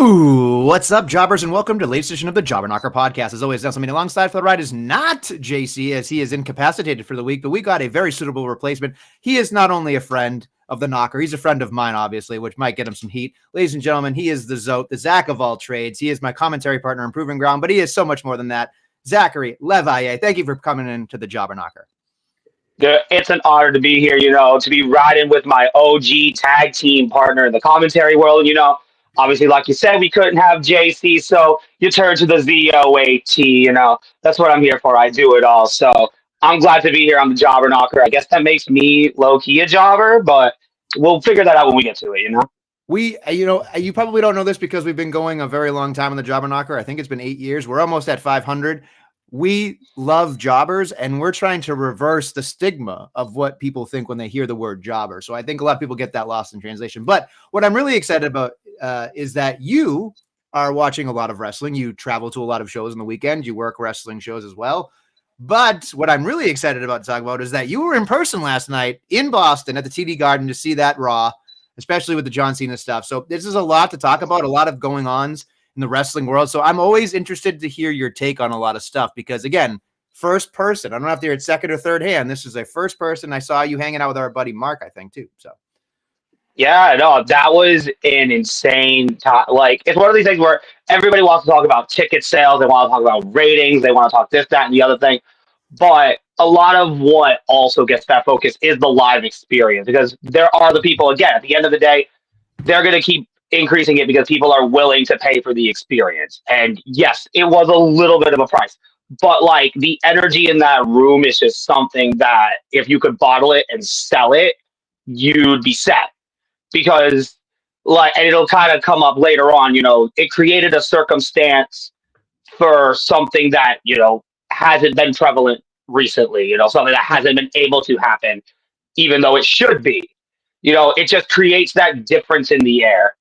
Ooh, what's up, jobbers, and welcome to the latest edition of the Jobber Knocker podcast. As always, Nestlemania alongside for the ride is not JC, as he is incapacitated for the week, but we got a very suitable replacement. He is not only a friend of the Knocker, he's a friend of mine, obviously, which might get him some heat. Ladies and gentlemen, he is the ZOAT, the Zach of all trades. He is my commentary partner in Proving Ground, but he is so much more than that. Zachary Levaye, thank you for coming into the Jobber Knocker. It's an honor to be here, to be riding with my OG tag team partner in the commentary world, Obviously, like you said, we couldn't have JC, so you turn to the ZOAT, That's what I'm here for. I do it all. So I'm glad to be here on the Jobber Knocker. I guess that makes me low-key a jobber, but we'll figure that out when we get to it, You probably don't know this because we've been going a very long time on the Jobber Knocker. I think it's been 8 years. We're almost at 500. We love jobbers, and we're trying to reverse the stigma of what people think when they hear the word jobber. So I think a lot of people get that lost in translation. But what I'm really excited about is that you are watching a lot of wrestling. You travel to a lot of shows on the weekend. You work wrestling shows as well. But what I'm really excited about to talk about is that you were in person last night in Boston at the TD Garden to see that Raw, especially with the John Cena stuff. So this is a lot to talk about, a lot of going-ons in the wrestling world. So I'm always interested to hear your take on a lot of stuff because, again, first person. I don't know if you're at second or third hand. This is a first person. I saw you hanging out with our buddy Mark, I think, too. So. Yeah, no, that was an insane time. Like, it's one of these things where everybody wants to talk about ticket sales. They want to talk about ratings. They want to talk this, that, and the other thing. But a lot of what also gets that focus is the live experience because there are the people, again, at the end of the day, they're going to keep increasing it because people are willing to pay for the experience. And yes, it was a little bit of a price, but like the energy in that room is just something that if you could bottle it and sell it, you'd be set because and it'll kind of come up later on, it created a circumstance for something that, hasn't been prevalent recently, something that hasn't been able to happen, even though it should be. It just creates that difference in the air.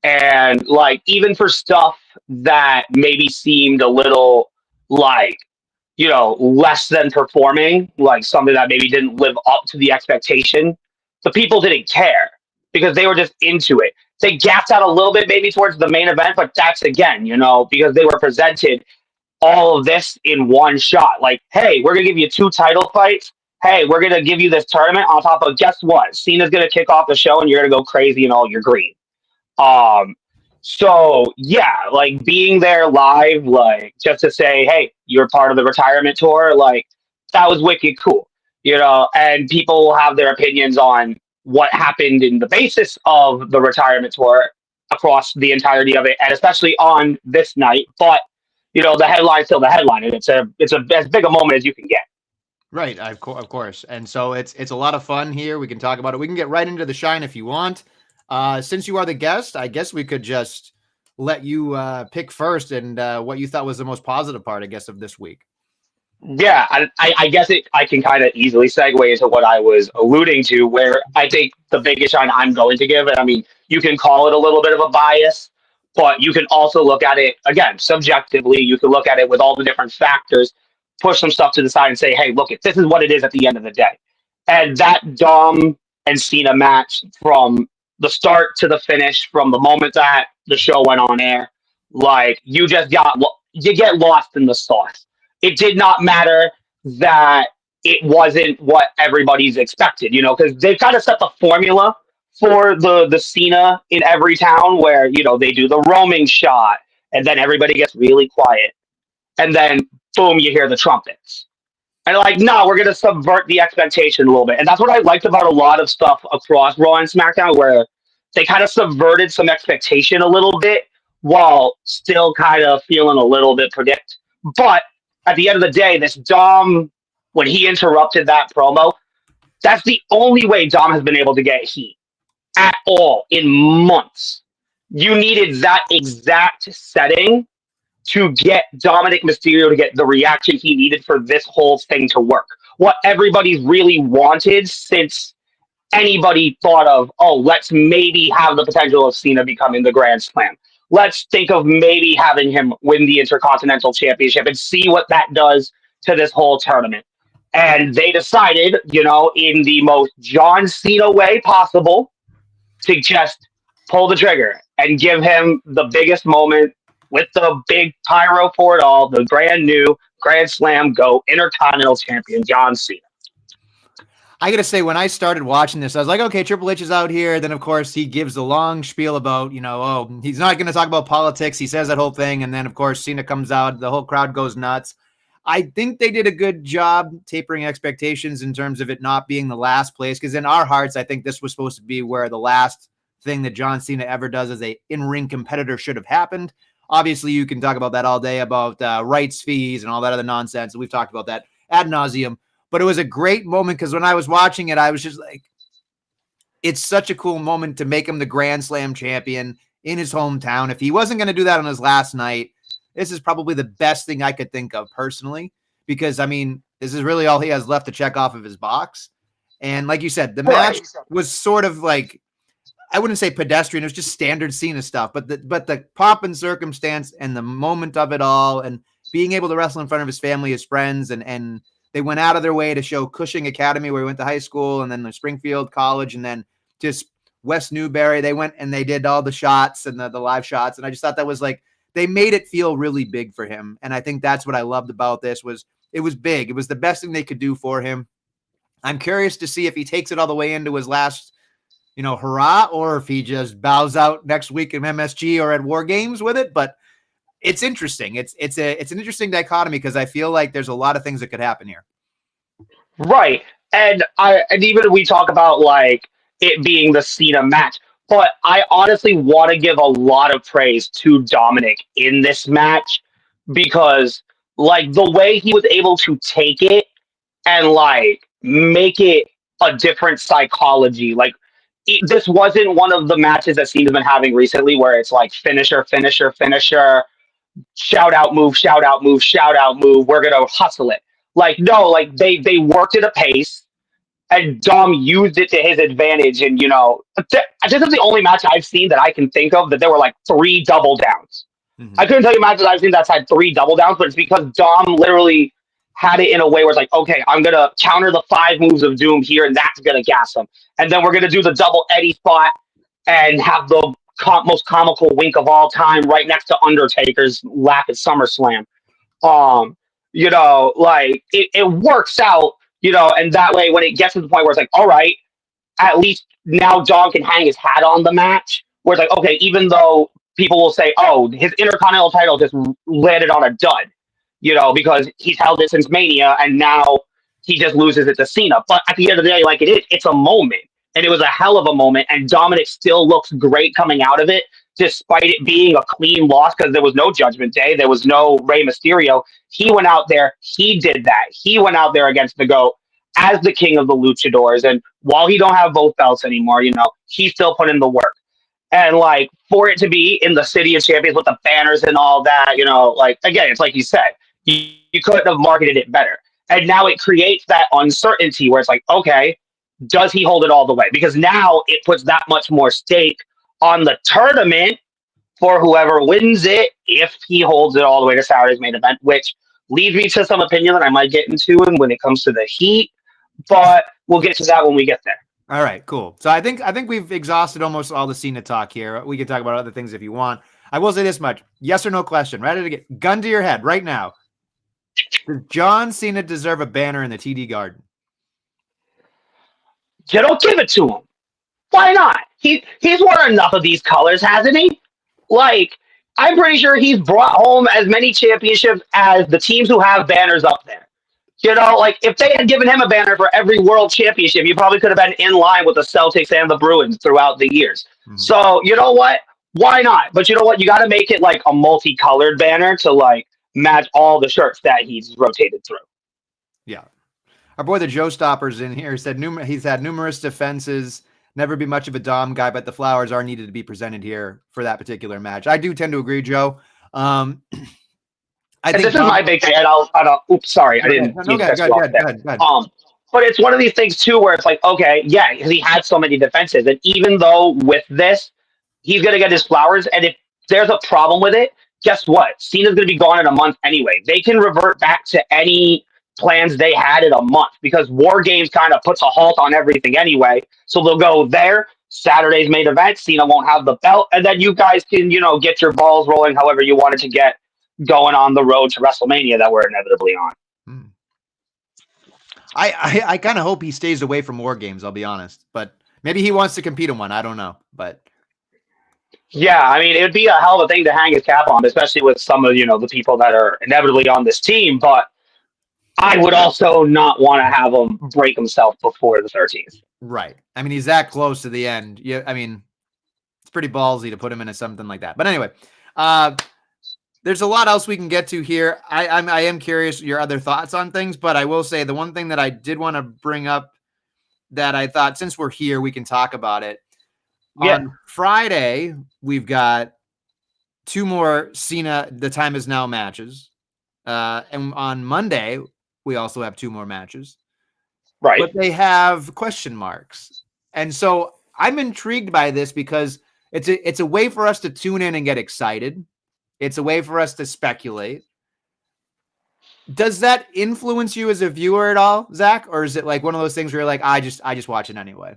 And even for stuff that maybe seemed a little less than performing, like something that maybe didn't live up to the expectation, the people didn't care because they were just into it. They gapped out a little bit maybe towards the main event, but that's again, because they were presented all of this in one shot. Like, hey, we're going to give you 2 title fights. Hey, we're going to give you this tournament on top of, guess what? Cena's going to kick off the show and you're going to go crazy in all your green. So yeah, being there live, just to say, hey, you're part of the retirement tour, that was wicked cool, and people will have their opinions on what happened in the basis of the retirement tour across the entirety of it, and especially on this night. But, the headline's still the headline, and it's as big a moment as you can get. Right, of course. And so it's a lot of fun here. We can talk about it. We can get right into the shine if you want. Since you are the guest, I guess we could just let you pick first and what you thought was the most positive part, I guess, of this week. Yeah, I guess I can kind of easily segue into what I was alluding to, where I think the biggest shine I'm going to give it. I mean, you can call it a little bit of a bias, but you can also look at it, again, subjectively. You can look at it with all the different factors, push some stuff to the side and say, hey, look, this is what it is at the end of the day. And that Dom and Cena match from the start to the finish, from the moment that the show went on air, you get lost in the sauce. It did not matter that it wasn't what everybody's expected, because they've kind of set the formula for the Cena in every town where, they do the roaming shot and then everybody gets really quiet. And then, boom, you hear the trumpets. And no, we're going to subvert the expectation a little bit. And that's what I liked about a lot of stuff across Raw and SmackDown, where they kind of subverted some expectation a little bit while still kind of feeling a little bit predict. But at the end of the day, this Dom, when he interrupted that promo, that's the only way Dom has been able to get heat at all in months. You needed that exact setting to get Dominic Mysterio to get the reaction he needed for this whole thing to work. What everybody's really wanted since anybody thought of, let's maybe have the potential of Cena becoming the Grand Slam. Let's think of maybe having him win the Intercontinental Championship and see what that does to this whole tournament. And they decided, in the most John Cena way possible, to just pull the trigger and give him the biggest moment with the big pyro for it all, the brand new Grand Slam GOAT Intercontinental Champion John Cena. I gotta say, when I started watching this, I was like, okay, Triple H is out here. Then, of course, he gives the long spiel about, oh, he's not going to talk about politics. He says that whole thing. And then, of course, Cena comes out. The whole crowd goes nuts. I think they did a good job tapering expectations in terms of it not being the last place. Because in our hearts, I think this was supposed to be where the last thing that John Cena ever does as a in-ring competitor should have happened. Obviously, you can talk about that all day about rights fees and all that other nonsense. We've talked about that ad nauseum. But it was a great moment because when I was watching it, I was just like, it's such a cool moment to make him the Grand Slam champion in his hometown. If he wasn't going to do that on his last night, this is probably the best thing I could think of personally, because, I mean, this is really all he has left to check off of his box. And like you said, the match was sort of like, I wouldn't say pedestrian. It was just standard Cena stuff. But the pomp and circumstance and the moment of it all and being able to wrestle in front of his family, his friends, and they went out of their way to show Cushing Academy, where he went to high school, and then the Springfield College, and then just West Newbury. They went and they did all the shots and the live shots. And I just thought that was like, they made it feel really big for him. And I think that's what I loved about this was it was big. It was the best thing they could do for him. I'm curious to see if he takes it all the way into his last, hurrah, or if he just bows out next week in MSG or at War Games with it. But it's interesting. It's an interesting dichotomy because I feel like there's a lot of things that could happen here. Right. And even we talk about like it being the Cena match, but I honestly want to give a lot of praise to Dominic in this match because like the way he was able to take it and like make it a different psychology. Like this wasn't one of the matches that Cena's been having recently where it's like finisher, finisher, finisher, shout out move, shout out move, shout out move. We're gonna hustle it. Like no, like they worked at a pace, and Dom used it to his advantage. And this is the only match I've seen that I can think of that there were like 3 double downs. Mm-hmm. I couldn't tell you matches I've seen that's had 3 double downs, but it's because Dom literally had it in a way where it's like, okay, I'm gonna counter the 5 moves of Doom here, and that's gonna gas him, and then we're gonna do the double Eddie spot and have the most comical wink of all time right next to Undertaker's laugh at SummerSlam. Like it works out, and that way when it gets to the point where it's like, all right, at least now Dom can hang his hat on the match, where it's like, okay, even though people will say, oh, his Intercontinental title just landed on a dud, because he's held it since Mania and now he just loses it to Cena. But at the end of the day, like it's a moment. And it was a hell of a moment, and Dominic still looks great coming out of it, despite it being a clean loss because there was no Judgment Day. There was no Rey Mysterio. He went out there. He did that. He went out there against the GOAT as the king of the luchadors. And while he don't have both belts anymore, he still put in the work. And, like, for it to be in the City of Champions with the banners and all that, like, again, it's like you said, you couldn't have marketed it better. And now it creates that uncertainty where it's like, okay, does he hold it all the way? Because now it puts that much more stake on the tournament for whoever wins it if he holds it all the way to Saturday's main event, which leads me to some opinion that I might get into when it comes to the heat, but we'll get to that when we get there. All right, cool. So I think we've exhausted almost all the Cena talk here. We can talk about other things if you want. I will say this much. Yes or no question. Ready to get gun to your head right now. Does John Cena deserve a banner in the TD Garden? You don't give it to him. Why not? He's worn enough of these colors, hasn't he? Like, I'm pretty sure he's brought home as many championships as the teams who have banners up there. Like, if they had given him a banner for every world championship, you probably could have been in line with the Celtics and the Bruins throughout the years. Mm-hmm. So, you know what? Why not? But you know what? You got to make it, like, a multicolored banner to, like, match all the shirts that he's rotated through. Yeah. Our boy, the Joe Stopper's in here, said he's had numerous defenses, never be much of a Dom guy, but the flowers are needed to be presented here for that particular match. I do tend to agree, Joe. I think this is my big thing, and I'll oops, sorry, I didn't. Go ahead. But it's one of these things too, where it's like, okay, yeah, he had so many defenses, and even though with this, he's gonna get his flowers, and if there's a problem with it, guess what? Cena's gonna be gone in a month anyway. They can revert back to any plans they had in a month because War Games kind of puts a halt on everything anyway. So they'll go there, Saturday's main event, Cena won't have the belt, and then you guys can, get your balls rolling however you wanted to get going on the road to WrestleMania that we're inevitably on. Hmm. I kind of hope he stays away from War Games, I'll be honest. But maybe he wants to compete in one. I don't know. But yeah, I mean, it would be a hell of a thing to hang his cap on, especially with some of, the people that are inevitably on this team. But I would also not want to have him break himself before the 13th. Right. I mean, he's that close to the end. Yeah. I mean, it's pretty ballsy to put him into something like that. But anyway, there's a lot else we can get to here. I am curious your other thoughts on things, but I will say the one thing that I did want to bring up that I thought, since we're here, we can talk about it. Yeah. On Friday, we've got 2 more Cena The Time Is Now matches. And on Monday, we also have 2 more matches. Right. But they have question marks. And so I'm intrigued by this because it's a way for us to tune in and get excited. It's a way for us to speculate. Does that influence you as a viewer at all, Zach? Or is it like one of those things where you're like, I just watch it anyway?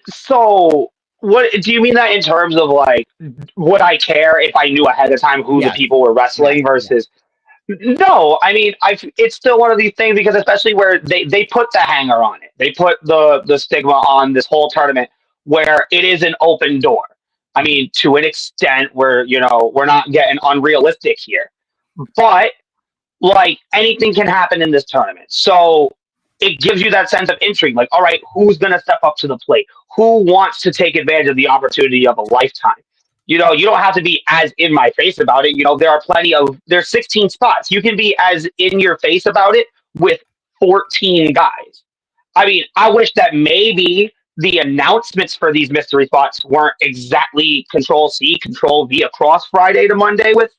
So what do you mean that in terms of like, would I care if I knew ahead of time who the people were wrestling versus? No, I mean, it's still one of these things because especially where they put the hanger on it. They put the stigma on this whole tournament where it is an open door. I mean, to an extent where, we're not getting unrealistic here. But like anything can happen in this tournament. So it gives you that sense of intrigue. Like, all right, who's going to step up to the plate? Who wants to take advantage of the opportunity of a lifetime? You don't have to be as in my face about it. There are there's 16 spots. You can be as in your face about it with 14 guys. I mean, I wish that maybe the announcements for these mystery spots weren't exactly Control C, Control V across Friday to Monday with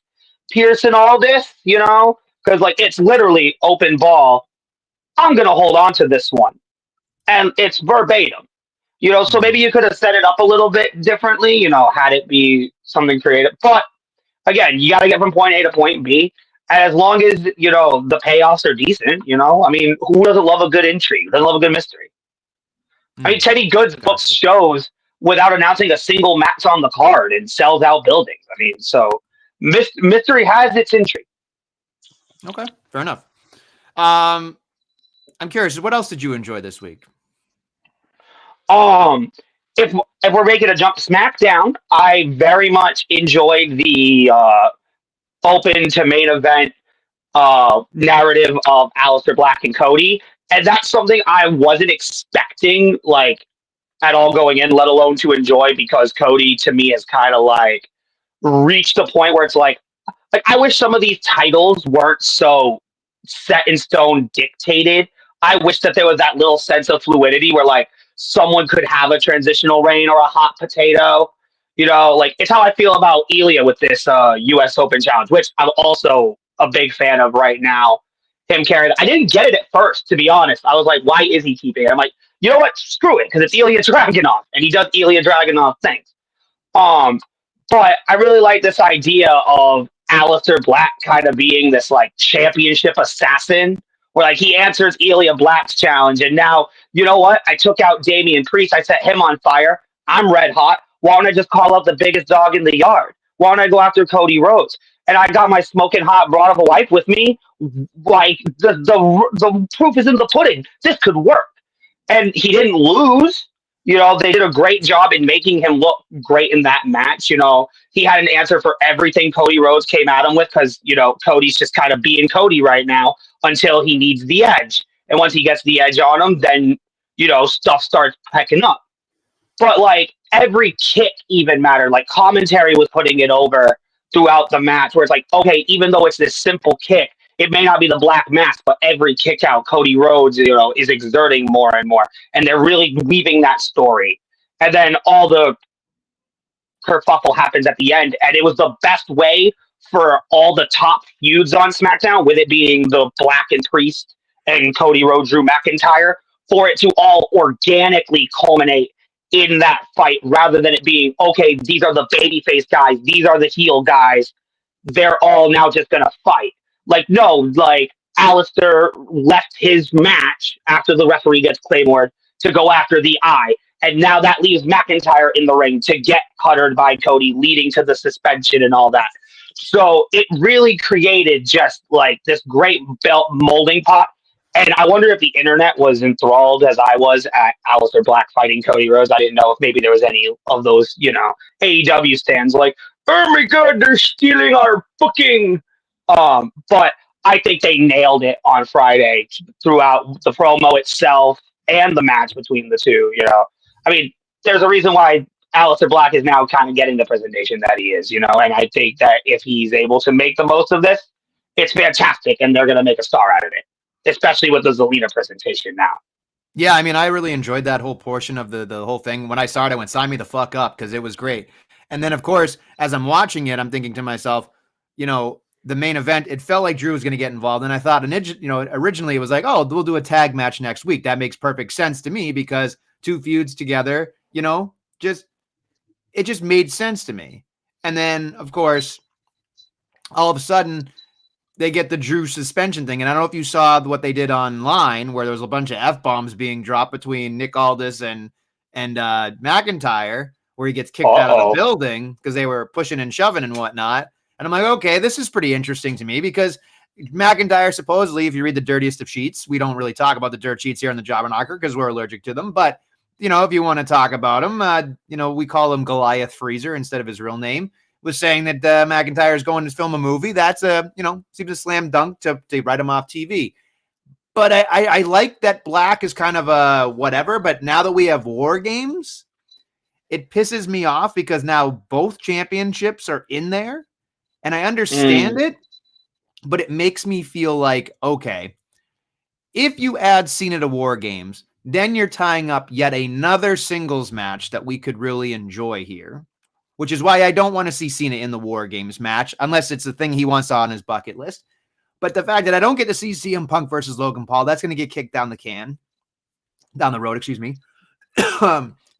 Pierce and all this, because like it's literally open ball. I'm going to hold on to this one. And it's verbatim. So maybe you could have set it up a little bit differently, had it be something creative. But again, you got to get from point A to point B. And as long as, the payoffs are decent, I mean, who doesn't love a good intrigue? Who doesn't love a good mystery? I mean, Teddy Goods books shows without announcing a single match on the card and sells out buildings. I mean, so mystery has its intrigue. Okay, fair enough. I'm curious, what else did you enjoy this week? If we're making a jump to SmackDown, I very much enjoyed the open to main event narrative of Aleister Black and Cody, and that's something I wasn't expecting like at all going in, let alone to enjoy, because Cody to me has kind of like reached a point where it's like I wish some of these titles weren't so set in stone dictated. I wish that there was that little sense of fluidity where like someone could have a transitional reign or a hot potato. Like it's how I feel about Ilya with this US Open Challenge, which I'm also a big fan of right now. Him carrying, I didn't get it at first, to be honest. I was like, why is he keeping it? I'm like, you know what? Screw it, because it's Ilya Dragunov, and he does Ilya Dragunov things. But I really like this idea of Aleister Black kind of being this like championship assassin, where like he answers Ilya Black's challenge, and now you know what? I took out Damian Priest. I set him on fire. I'm red hot. Why don't I just call up the biggest dog in the yard? Why don't I go after Cody Rhodes? And I got my smoking hot broad of a wife with me. Like the proof is in the pudding. This could work. And he didn't lose. They did a great job in making him look great in that match. He had an answer for everything Cody Rhodes came at him with, because, Cody's just kind of being Cody right now until he needs the edge. And once he gets the edge on him, then, stuff starts picking up. But like every kick even mattered. Like commentary was putting it over throughout the match, where it's like, okay, even though it's this simple kick, it may not be the black mask, but every kick out Cody Rhodes, is exerting more and more. And they're really weaving that story. And then all the kerfuffle happens at the end. And it was the best way for all the top feuds on SmackDown, with it being the Black and Priest and Cody Rhodes, Drew McIntyre, for it to all organically culminate in that fight, rather than it being, okay, these are the babyface guys, these are the heel guys, they're all now just gonna fight. Like, no, like Aleister left his match after the referee gets claymored to go after the Eye. And now that leaves McIntyre in the ring to get puttered by Cody, leading to the suspension and all that. So it really created just like this great belt molding pot. And I wonder if the internet was enthralled as I was at Aleister Black fighting Cody Rhodes. I didn't know if maybe there was any of those, AEW stands like, oh my God, they're stealing our booking. But I think they nailed it on Friday throughout the promo itself and the match between the two. I mean, there's a reason why Aleister Black is now kind of getting the presentation that he is, and I think that if he's able to make the most of this, it's fantastic, and they're going to make a star out of it, especially with the Zelina presentation now. Yeah, I mean, I really enjoyed that whole portion of the whole thing. When I saw it, I went, sign me the fuck up, because it was great. And then, of course, as I'm watching it, I'm thinking to myself, the main event, it felt like Drew was going to get involved. And I thought, originally it was like, oh, we'll do a tag match next week. That makes perfect sense to me because two feuds together, it just made sense to me. And then, of course, all of a sudden, they get the Drew suspension thing. And I don't know if you saw what they did online where there was a bunch of F-bombs being dropped between Nick Aldis and McIntyre, where he gets kicked out of the building because they were pushing and shoving and whatnot. And I'm like, okay, this is pretty interesting to me because McIntyre, supposedly, if you read the dirtiest of sheets, we don't really talk about the dirt sheets here in the Jobber Knocker because we're allergic to them. But, if you want to talk about him, we call him Goliath Freezer instead of his real name, was saying that McIntyre is going to film a movie. That's seems a slam dunk to write him off TV. But I like that Black is kind of a whatever. But now that we have War Games, it pisses me off because now both championships are in there. And I understand it, but it makes me feel like, okay, if you add Cena to War Games, then you're tying up yet another singles match that we could really enjoy here, which is why I don't want to see Cena in the War Games match, unless it's the thing he wants on his bucket list. But the fact that I don't get to see CM Punk versus Logan Paul, that's going to get kicked down the road, excuse me,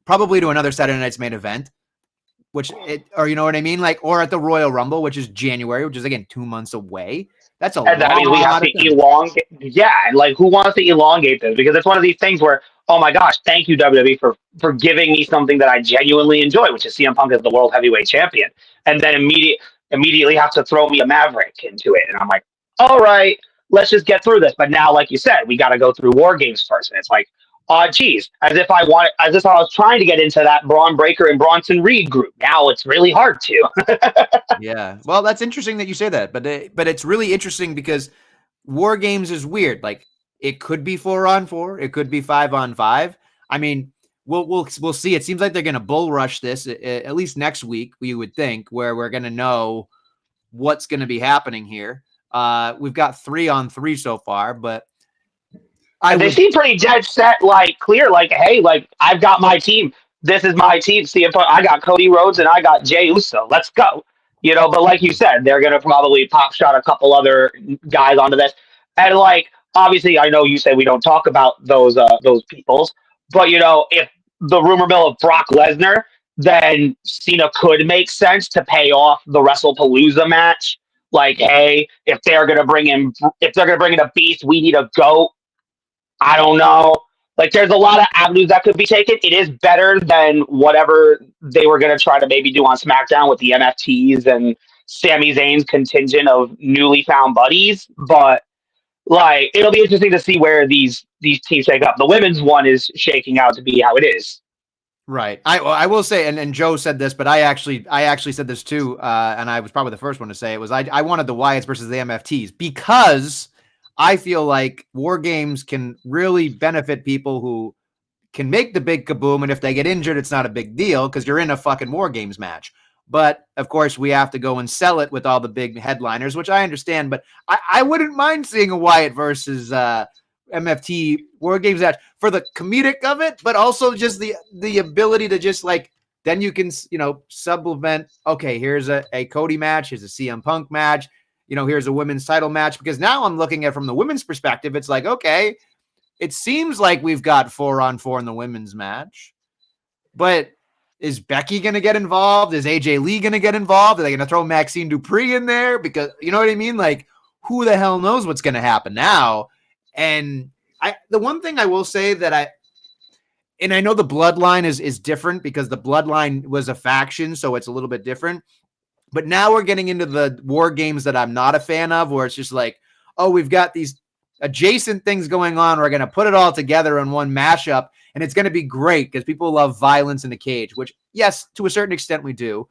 probably to another Saturday Night's Main Event. Or you know what I mean? Or at the Royal Rumble, which is January, which is again 2 months away. That's a lot. I mean, we have to elongate. Yeah, and who wants to elongate this? Because it's one of these things where, oh my gosh, thank you WWE for giving me something that I genuinely enjoy, which is CM Punk as the World Heavyweight Champion, and then immediately have to throw me a Maverick into it, and I'm like, all right, let's just get through this. But now, like you said, we got to go through War Games first, and it's like, geez, as if I was trying to get into that Braun Breaker and Bronson Reed group. Now it's really hard to. Yeah. Well, that's interesting that you say that, but it's really interesting because War Games is weird. It could be 4-on-4, it could be 5-on-5. I mean, we'll see. It seems like they're going to bull rush this at least next week. We would think where we're going to know what's going to be happening here. We've got 3-on-3 so far, but. They seem pretty dead set, clear, hey, I've got my team. This is my team. I got Cody Rhodes and I got Jey Uso. Let's go. But like you said, they're going to probably pop shot a couple other guys onto this. And obviously, I know you say we don't talk about those peoples, but if the rumor mill of Brock Lesnar, then Cena could make sense to pay off the WrestlePalooza match. Hey, if they're going to bring in a beast, we need a GOAT. I don't know. There's a lot of avenues that could be taken. It is better than whatever they were going to try to maybe do on SmackDown with the NFTs and Sami Zayn's contingent of newly found buddies. But, it'll be interesting to see where these teams shake up. The women's one is shaking out to be how it is. Right. I will say, and Joe said this, but I actually said this too, and I was probably the first one to say it, was I wanted the Wyatts versus the MFTs because I feel like War Games can really benefit people who can make the big kaboom. And if they get injured, it's not a big deal because you're in a fucking War Games match. But of course, we have to go and sell it with all the big headliners, which I understand. But I wouldn't mind seeing a Wyatt versus MFT War Games match for the comedic of it, but also just the ability to just then you can, supplement. Okay, here's a Cody match. Here's a CM Punk match. Here's a women's title match, because now I'm looking at it from the women's perspective. It's okay, it seems like we've got 4-on-4 in the women's match, but is Becky going to get involved? Is AJ Lee going to get involved? Are they going to throw Maxine Dupree in there? Because you know what I mean? Who the hell knows what's going to happen now? And the one thing I will say that and I know the bloodline is different because the bloodline was a faction, so it's a little bit different. But now we're getting into the war games that I'm not a fan of, where it's just like, oh, we've got these adjacent things going on. We're going to put it all together in one mashup, and it's going to be great because people love violence in the cage, which, yes, to a certain extent we do.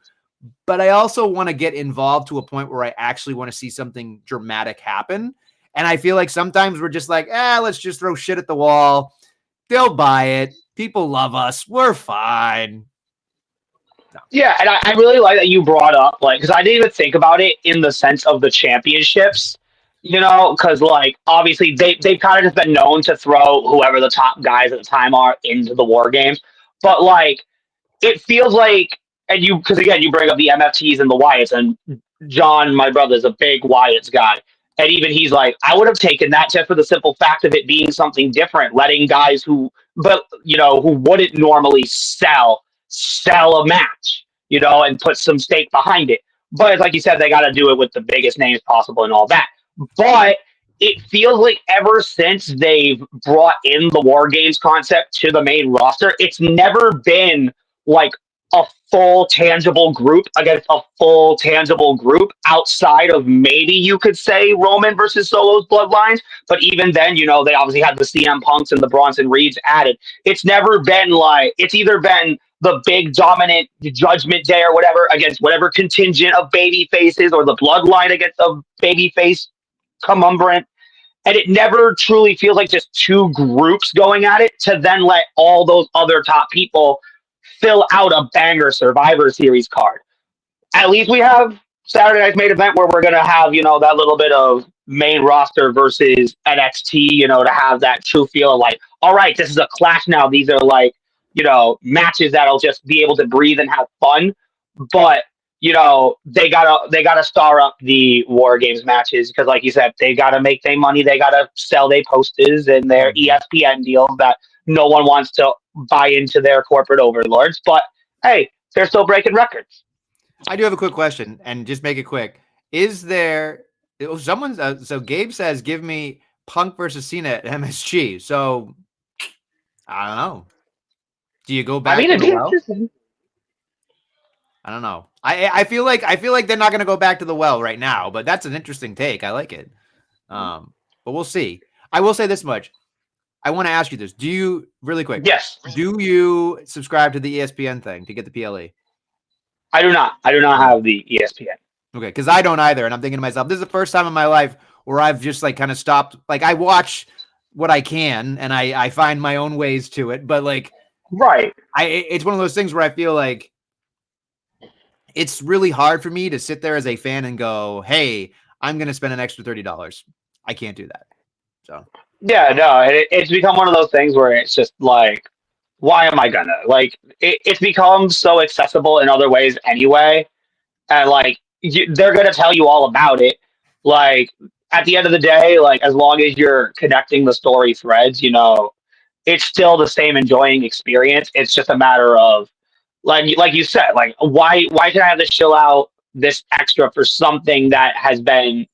But I also want to get involved to a point where I actually want to see something dramatic happen. And I feel like sometimes we're just like, let's just throw shit at the wall. They'll buy it. People love us. We're fine. No. Yeah, and I really like that you brought up, like, because I didn't even think about it in the sense of the championships, because, like, obviously they've kind of just been known to throw whoever the top guys at the time are into the war games. But, like, it feels like, and because again, you bring up the MFTs and the Wyatts, and John, my brother, is a big Wyatts guy. And even he's like, I would have taken that just for the simple fact of it being something different, letting guys who wouldn't normally sell a match, and put some stake behind it. But like you said, they got to do it with the biggest names possible and all that. But it feels like ever since they've brought in the War Games concept to the main roster, it's never been like a full tangible group against a full tangible group outside of maybe you could say Roman versus Solo's bloodlines. But even then, they obviously had the CM Punks and the Bronson Reeds added. It's never been like, it's either been the big dominant Judgment Day or whatever against whatever contingent of baby faces, or the bloodline against a baby face cumbrant. And it never truly feels like just two groups going at it to then let all those other top people fill out a banger Survivor Series card. At least we have Saturday Night's main event where we're going to have, that little bit of main roster versus NXT, to have that true feel of like, all right, this is a clash now. These are like, matches that'll just be able to breathe and have fun. But, they gotta star up the War Games matches because, like you said, they gotta make their money. They gotta sell their posters and their ESPN deals that no one wants to buy into their corporate overlords. But hey, they're still breaking records. I do have a quick question, and just make it quick. Is there so Gabe says, give me Punk versus Cena at MSG. So I don't know. Do you go back to the well? I don't know. I feel like they're not going to go back to the well right now, but that's an interesting take. I like it. But we'll see. I will say this much. I want to ask you this. Do you, really quick? Yes. Do you subscribe to the ESPN thing to get the PLE? I do not. I do not have the ESPN. Okay, because I don't either. And I'm thinking to myself, this is the first time in my life where I've just like kind of stopped. Like I watch what I can and I find my own ways to it. But like, right. It's one of those things where I feel like it's really hard for me to sit there as a fan and go, hey, I'm going to spend an extra $30. I can't do that. So. Yeah, no, it's become one of those things where it's just like, why am I gonna? Like, it's become so accessible in other ways anyway. And like, they're going to tell you all about it. Like, at the end of the day, like, as long as you're connecting the story threads, it's still the same enjoying experience. It's just a matter of, like you said, like, why should I have to chill out this extra for something that has been,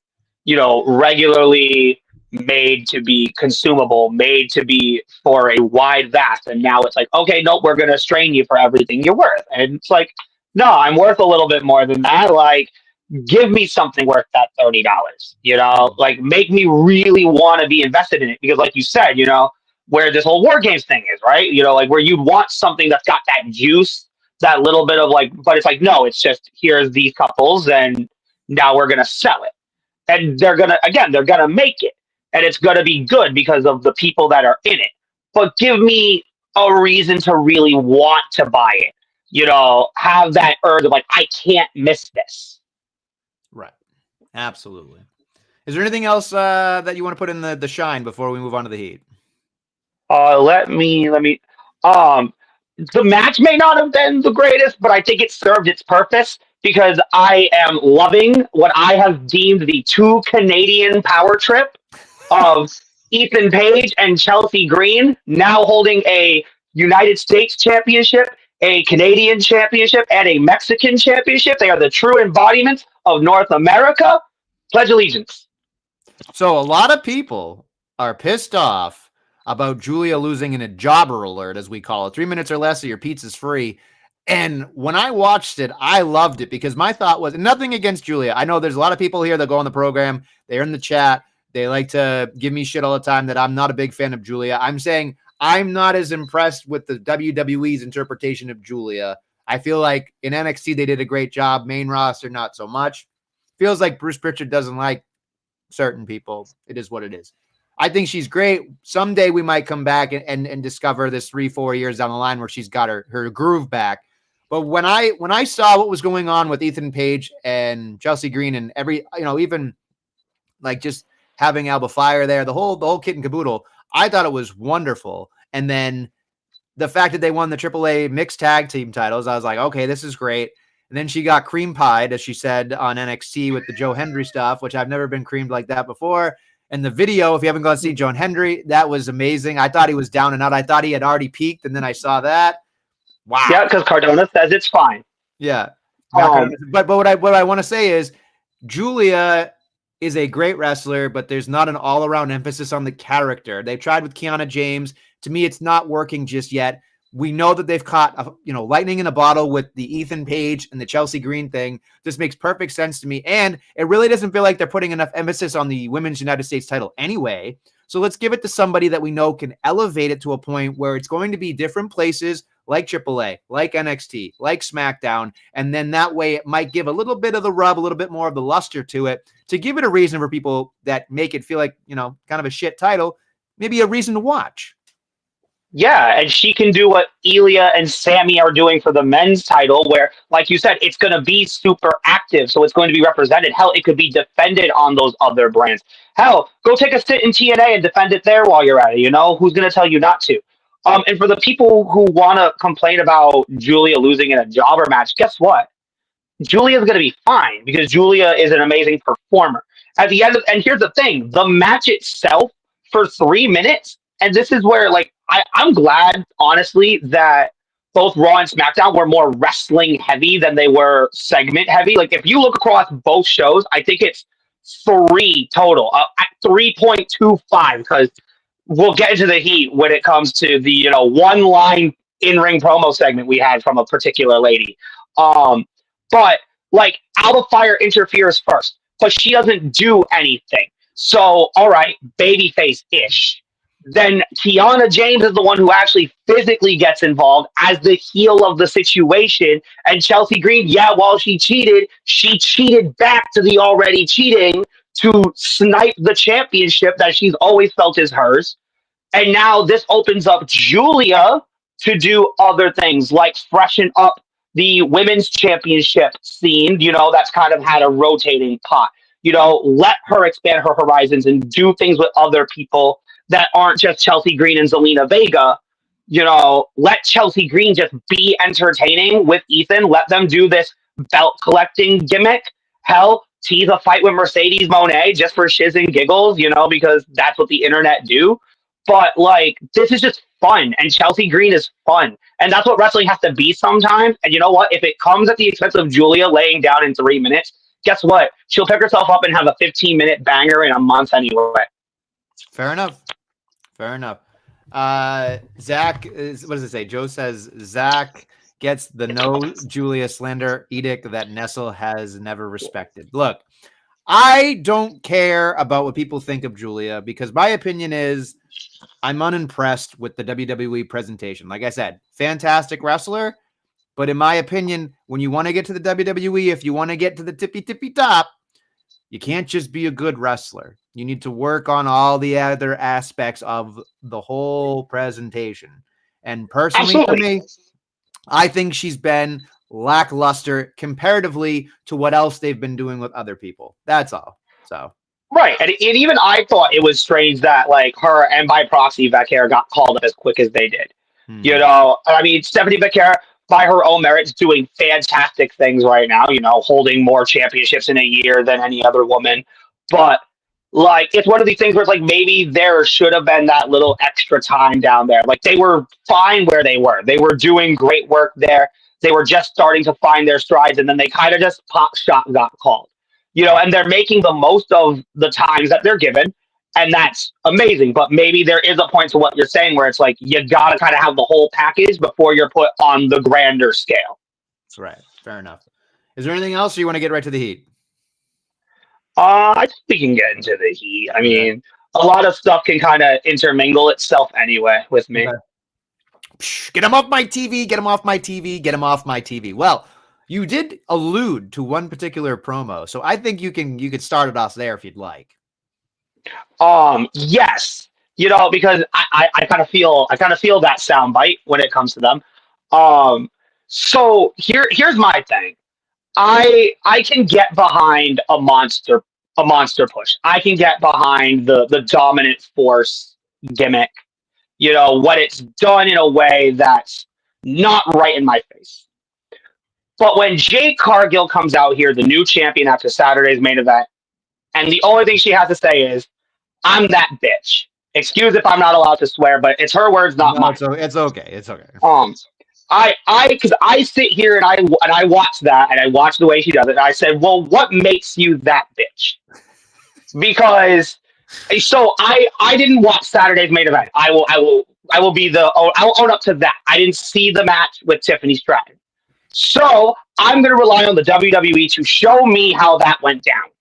regularly made to be consumable, made to be for a wide vast, and now it's like, okay, nope, we're going to strain you for everything you're worth. And it's like, no, I'm worth a little bit more than that. Like, give me something worth that $30, like, make me really want to be invested in it. Because like you said, where this whole War Games thing is, right? Like where you'd want something that's got that juice, that little bit of like, but it's like, no, it's just, here's these couples and now we're going to sell it. And they're going to make it. And it's going to be good because of the people that are in it. But give me a reason to really want to buy it. Have that urge of like, I can't miss this. Right. Absolutely. Is there anything else that you want to put in the shine before we move on to the heat? Let me. The match may not have been the greatest, but I think it served its purpose because I am loving what I have deemed the two Canadian power trip of Ethan Page and Chelsea Green, now holding a United States championship, a Canadian championship, and a Mexican championship. They are the true embodiments of North America. Pledge allegiance. So a lot of people are pissed off about Julia losing in a jobber alert, as we call it. 3 minutes or less, or your pizza's free. And when I watched it, I loved it because my thought was nothing against Julia. I know there's a lot of people here that go on the program. They're in the chat. They like to give me shit all the time that I'm not a big fan of Julia. I'm saying I'm not as impressed with the WWE's interpretation of Julia. I feel like in NXT, they did a great job. Main roster, not so much. Feels like Bruce Pritchard doesn't like certain people. It is what it is. I think she's great. Someday we might come back and discover this 3-4 years down the line where she's got her groove back. But when I saw what was going on with Ethan Page and Chelsea Green and even like just having Alba Fire there, the whole kit and caboodle, I thought it was wonderful. And then the fact that they won the AAA mixed tag team titles, I was like, okay, this is great. And then she got cream pied, as she said on NXT with the Joe Hendry stuff, which I've never been creamed like that before. And the video, if you haven't gone to see Joe Hendry, that was amazing. I thought he was down and out. I thought he had already peaked, and then I saw that. Wow. Yeah, because Cardona says it's fine. Yeah. But what I want to say is Julia is a great wrestler, but there's not an all-around emphasis on the character. They tried with Kiana James. To me, it's not working just yet. We know that they've caught lightning in a bottle with the Ethan Page and the Chelsea Green thing. This makes perfect sense to me. And it really doesn't feel like they're putting enough emphasis on the Women's United States title anyway. So let's give it to somebody that we know can elevate it to a point where it's going to be different places like AAA, like NXT, like SmackDown. And then that way it might give a little bit of the rub, a little bit more of the luster to it, to give it a reason for people that make it feel like, kind of a shit title, maybe a reason to watch. Yeah, and she can do what Ilya and Sammy are doing for the men's title, where, like you said, it's going to be super active, so it's going to be represented. Hell, it could be defended on those other brands. Hell, go take a sit in TNA and defend it there while you're at it, Who's going to tell you not to? And for the people who want to complain about Julia losing in a jobber match, guess what? Julia's going to be fine because Julia is an amazing performer. At the end and here's the thing, the match itself for 3 minutes, and this is where, I'm glad, honestly, that both Raw and SmackDown were more wrestling heavy than they were segment heavy. Like, if you look across both shows, I think it's 3 total, 3.25, because we'll get into the heat when it comes to the, one-line in-ring promo segment we had from a particular lady. But, Alba Fire interferes first, but she doesn't do anything. So, all right, babyface-ish. Then Kiana James is the one who actually physically gets involved as the heel of the situation. And Chelsea Green, while she cheated back to the already cheating to snipe the championship that she's always felt is hers. And now this opens up Julia to do other things like freshen up the women's championship scene, that's kind of had a rotating pot. Let her expand her horizons and do things with other people that aren't just Chelsea Green and Zelina Vega. Let Chelsea Green just be entertaining with Ethan. Let them do this belt collecting gimmick. Hell, tease a fight with Mercedes Moné just for shiz and giggles, because that's what the internet do. But this is just fun, and Chelsea Green is fun. And that's what wrestling has to be sometimes. And you know what? If it comes at the expense of Julia laying down in 3 minutes, guess what? She'll pick herself up and have a 15-minute banger in a month anyway. Fair enough. Zach is, what does it say? Joe says Zach gets the no Julia slander edict that Nestle has never respected. Look, I don't care about what people think of Julia because my opinion is I'm unimpressed with the WWE presentation. Like I said, fantastic wrestler, but in my opinion, when you want to get to the WWE, if you want to get to the tippy top, you can't just be a good wrestler. You need to work on all the other aspects of the whole presentation. And personally, for me, I think she's been lackluster comparatively to what else they've been doing with other people. That's all. So. Right. And even I thought it was strange that her and by proxy Vaquer got called up as quick as they did. Stephanie Vaquer, by her own merits, doing fantastic things right now, holding more championships in a year than any other woman. But it's one of these things where it's maybe there should have been that little extra time down there. They were fine where they were. They were doing great work there. They were just starting to find their strides, and then they kind of just pop shot got called. And they're making the most of the times that they're given. And that's amazing. But maybe there is a point to what you're saying where it's like you got to kind of have the whole package before you're put on the grander scale. Right. Fair enough. Is there anything else, or you want to get right to the heat? I think we can get into the heat. I mean, a lot of stuff can kind of intermingle itself anyway with me. Okay. Get him off my TV. Get him off my TV. Get him off my TV. Well, you did allude to one particular promo, so I think you could start it off there if you'd like. Yes, because I kind of feel that sound bite when it comes to them. So here's my thing. I can get behind a monster push. I can get behind the dominant force gimmick. When it's done in a way that's not right in my face. But when Jade Cargill comes out here, the new champion after Saturday's main event, and the only thing she has to say is, "I'm that bitch." Excuse if I'm not allowed to swear, but it's her words, not mine. It's okay. It's okay. Because I sit here and I watch that and I watch the way she does it. And I said, well, what makes you that bitch? Because so I didn't watch Saturday's main event. I'll own up to that. I didn't see the match with Tiffany Stratton. So I'm going to rely on the WWE to show me how that went down.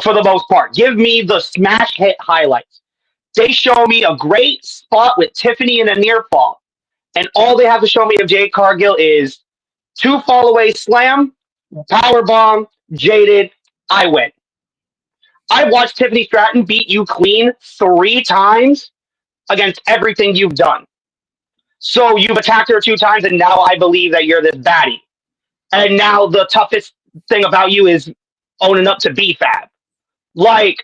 For the most part, give me the smash hit highlights. They show me a great spot with Tiffany in a near fall. And all they have to show me of Jade Cargill is 2 fall away slam, power bomb, jaded, I win. I watched Tiffany Stratton beat you clean 3 times against everything you've done. So you've attacked her 2 times, and now I believe that you're this baddie. And now the toughest thing about you is owning up to BFAB. Like,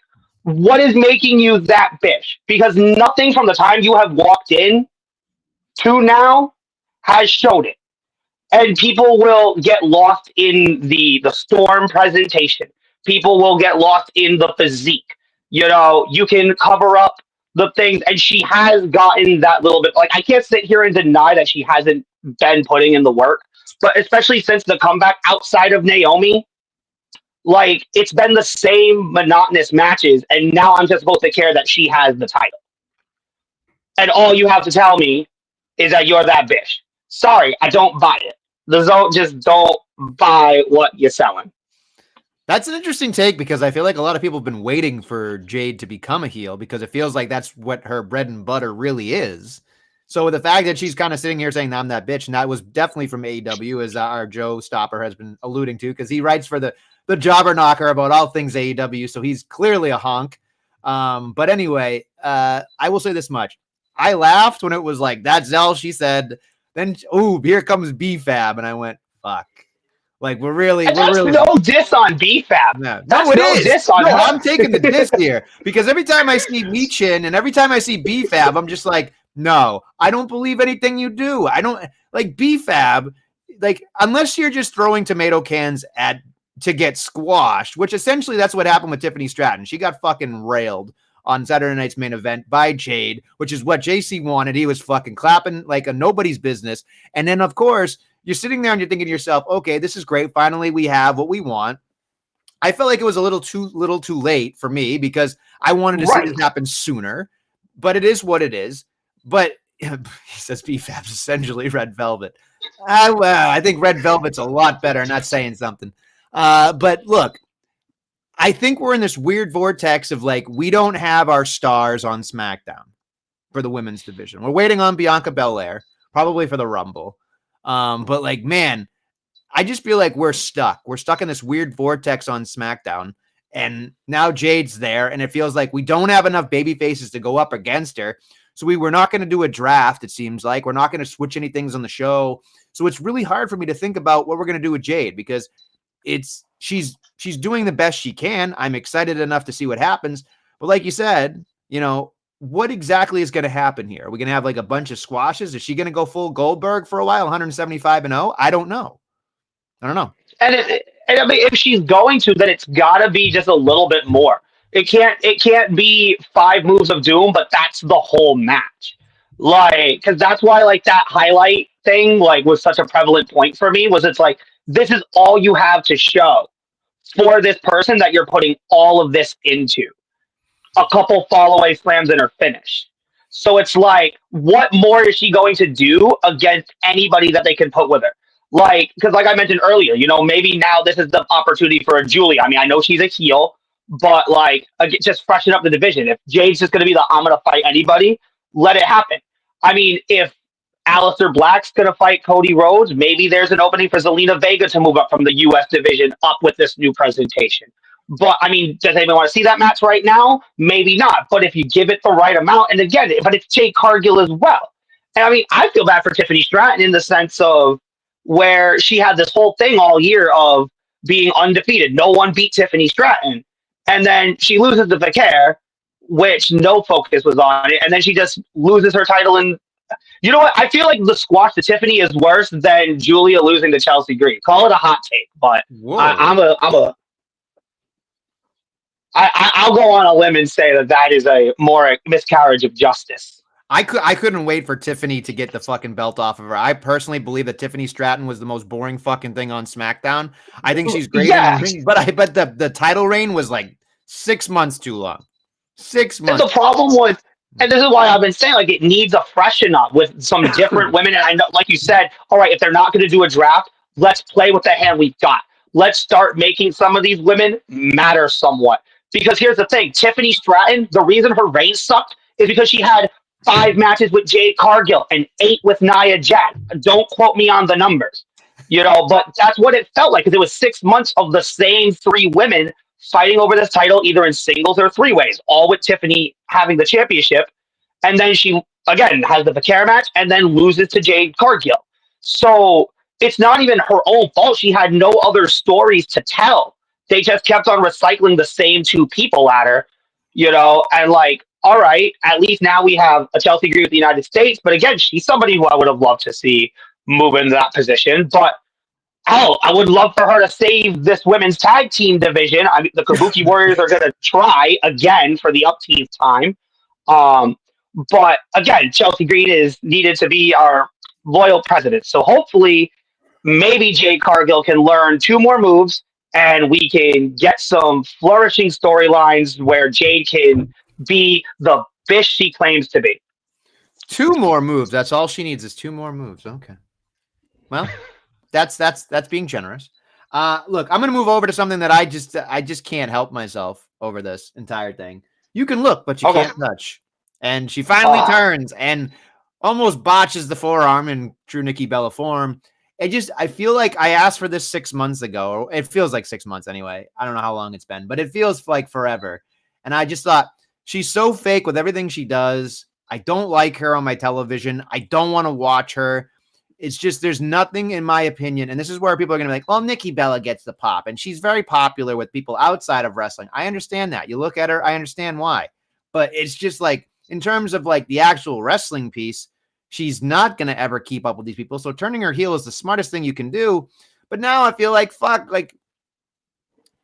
what is making you that bitch? Because nothing from the time you have walked in to now has showed it. And people will get lost in the storm presentation. People will get lost in the physique. You can cover up the things, and she has gotten that little bit. Like, I can't sit here and deny that she hasn't been putting in the work, but especially since the comeback outside of Naomi, like, it's been the same monotonous matches, and now I'm just supposed to care that she has the title. And all you have to tell me is that you're that bitch. Sorry, I don't buy it. The ZOAT just don't buy what you're selling. That's an interesting take, because I feel like a lot of people have been waiting for Jade to become a heel, because it feels like that's what her bread and butter really is. So the fact that she's kind of sitting here saying, "I'm that bitch," and that was definitely from AEW, as our Joe Stopper has been alluding to, because he writes for the Jobber Knocker about all things AEW, so he's clearly a honk. But anyway, I will say this much. I laughed when it was like, "That's all she said." Then, here comes BFAB, and I went, "Fuck." Like, we're really no diss on BFAB. No, that's no diss on her. I'm taking the diss here, because every time I see Michin and every time I see BFAB, I'm just like, no, I don't believe anything you do. I don't like BFAB. Like, unless you're just throwing tomato cans to get squashed, which essentially that's what happened with Tiffany Stratton. She got fucking railed on Saturday night's main event by Jade, which is what JC wanted. He was fucking clapping like a nobody's business. And then, of course, you're sitting there and you're thinking to yourself, okay, this is great. Finally, we have what we want. I felt like it was a little too late for me, because I wanted to see this happen sooner, but it is what it is. But he says BFAB's essentially Red Velvet. I think Red Velvet's a lot better, not saying something. But look, I think we're in this weird vortex of, like, we don't have our stars on SmackDown for the women's division. We're waiting on Bianca Belair, probably for the Rumble. But, like, man, I just feel like we're stuck. We're stuck in this weird vortex on SmackDown. And now Jade's there, and it feels like we don't have enough baby faces to go up against her. So we were not going to do a draft, it seems like. We're not going to switch any things on the show. So it's really hard for me to think about what we're going to do with Jade, because she's doing the best she can. I'm excited enough to see what happens. But like you said, what exactly is going to happen here? Are we going to have like a bunch of squashes? Is she going to go full Goldberg for a while, 175-0? I don't know. And I mean, if she's going to, then it's got to be just a little bit more. It can't be 5 moves of doom, but that's the whole match. Like, because that's why, like, that highlight thing, like, was such a prevalent point for me. Was it's like, this is all you have to show for this person that you're putting all of this into. a couple fall away slams in her finish. So it's like, what more is she going to do against anybody that they can put with her? Like, because like I mentioned earlier, maybe now this is the opportunity for a Julia. I mean, I know she's a heel, but like, just freshen up the division. If Jade's just going to be I'm going to fight anybody, let it happen. I mean, if Aleister Black's going to fight Cody Rhodes, maybe there's an opening for Zelina Vega to move up from the U.S. division up with this new presentation. But I mean, does anyone want to see that match right now? Maybe not. But if you give it the right amount, and again, but it's Jade Cargill as well. And I mean, I feel bad for Tiffany Stratton in the sense of where she had this whole thing all year of being undefeated. No one beat Tiffany Stratton. And then she loses to Vicaire, which no focus was on it. And then she just loses her title. And you know what? I feel like the squash to Tiffany is worse than Julia losing to Chelsea Green. Call it a hot take, but I'll go on a limb and say that is a more miscarriage of justice. I couldn't wait for Tiffany to get the fucking belt off of her. I personally believe that Tiffany Stratton was the most boring fucking thing on SmackDown. I think she's great in the ring, but the title reign was like 6 months too long. 6 months. And the problem was, and this is why I've been saying, like, it needs a freshen up with some different women. And I know, like you said, all right, if they're not going to do a draft, let's play with the hand we've got. Let's start making some of these women matter somewhat. Because here's the thing, Tiffany Stratton, the reason her reign sucked is because she had 5 matches with Jade Cargill and 8 with Nia Jax. Don't quote me on the numbers, but that's what it felt like, because it was 6 months of the same 3 women fighting over this title, either in singles or 3-ways, all with Tiffany having the championship. And then she, again, has the Vicaire match and then loses to Jade Cargill. So it's not even her own fault. She had no other stories to tell. They just kept on recycling the same 2 people at her, and like, all right, at least now we have a Chelsea Green with the United States. But again, she's somebody who I would have loved to see move into that position. But hell, I would love for her to save this women's tag team division. I mean, the Kabuki Warriors are going to try again for the upteenth time. But again, Chelsea Green is needed to be our loyal president. So hopefully, maybe Jade Cargill can learn 2 more moves and we can get some flourishing storylines where Jade can be the fish she claims to be. 2 more moves. That's all she needs is 2 more moves. Okay. Well, that's being generous. Look, I'm going to move over to something that I just can't help myself over this entire thing. You can look, but you can't touch. And she finally turns and almost botches the forearm in true Nikki Bella form. I feel like I asked for this 6 months ago. Or it feels like 6 months anyway. I don't know how long it's been, but it feels like forever. And I just thought, she's so fake with everything she does. I don't like her on my television. I don't want to watch her. It's just, there's nothing, in my opinion, and this is where people are going to be like, well, Nikki Bella gets the pop, and she's very popular with people outside of wrestling. I understand that. You look at her, I understand why. But it's just like, in terms of like the actual wrestling piece, she's not going to ever keep up with these people. So turning her heel is the smartest thing you can do. But now I feel like, fuck, like,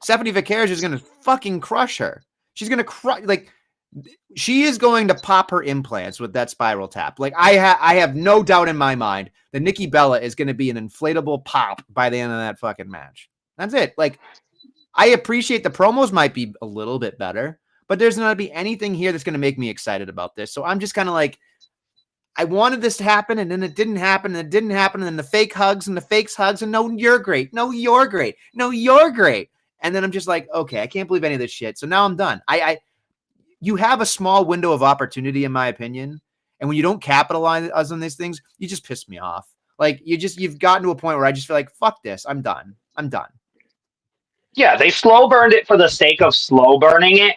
Stephanie Vicaire is going to fucking crush her. She's going to crush, like, she is going to pop her implants with that spiral tap. Like, I have no doubt in my mind that Nikki Bella is going to be an inflatable pop by the end of that fucking match. That's it. Like, I appreciate the promos might be a little bit better, but there's not going to be anything here that's going to make me excited about this. So I'm just kind of like, I wanted this to happen, and then it didn't happen, and it didn't happen, and then the fake hugs and the fakes hugs, and no, you're great. No, you're great. No, you're great. And then I'm just like, okay, I can't believe any of this shit. So now I'm done. You have a small window of opportunity, in my opinion. And when you don't capitalize on these things, you just piss me off. Like, you've gotten to a point where I just feel like, fuck this. I'm done. Yeah, they slow burned it for the sake of slow burning it,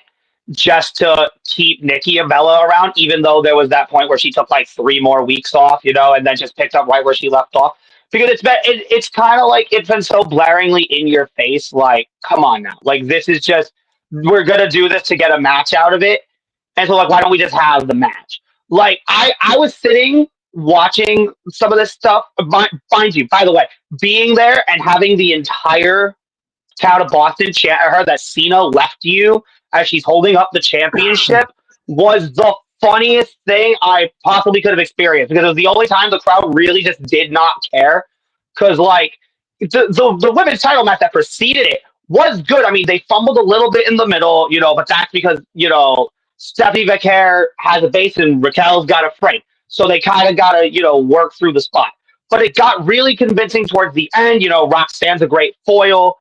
just to keep Nikki and Bella around, even though there was that point where she took like 3 more weeks off, and then just picked up right where she left off. Because it's kind of like, it's been so blaringly in your face, like, come on now. Like, this is just, we're going to do this to get a match out of it. And so, like, why don't we just have the match? Like, I was sitting watching some of this stuff. Mind you, by the way, being there and having the entire town of Boston chant at her that Cena left you as she's holding up the championship was the funniest thing I possibly could have experienced, because it was the only time the crowd really just did not care. Because, like, the women's title match that preceded it was good. I mean, they fumbled a little bit in the middle, but that's because, Stephanie Becker has a base and Raquel's got a frame. So they kind of got to, work through the spot. But it got really convincing towards the end. Roxanne's a great foil.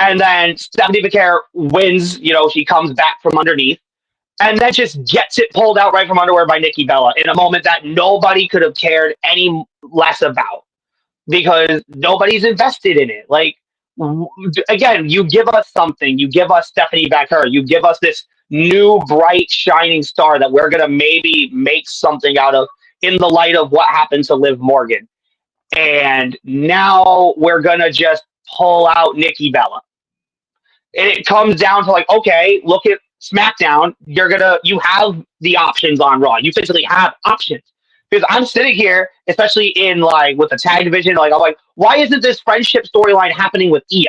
And then Stephanie Becker wins. She comes back from underneath and then just gets it pulled out right from underwear by Nikki Bella in a moment that nobody could have cared any less about because nobody's invested in it. Like, again, you give us something, you give us Stephanie Becker, you give us this new, bright, shining star that we're going to maybe make something out of in the light of what happened to Liv Morgan. And now we're going to just pull out Nikki Bella. And it comes down to like, okay, look at SmackDown. You have the options on Raw. You physically have options. Because I'm sitting here, especially in like with the tag division, like I'm like, why isn't this friendship storyline happening with Io?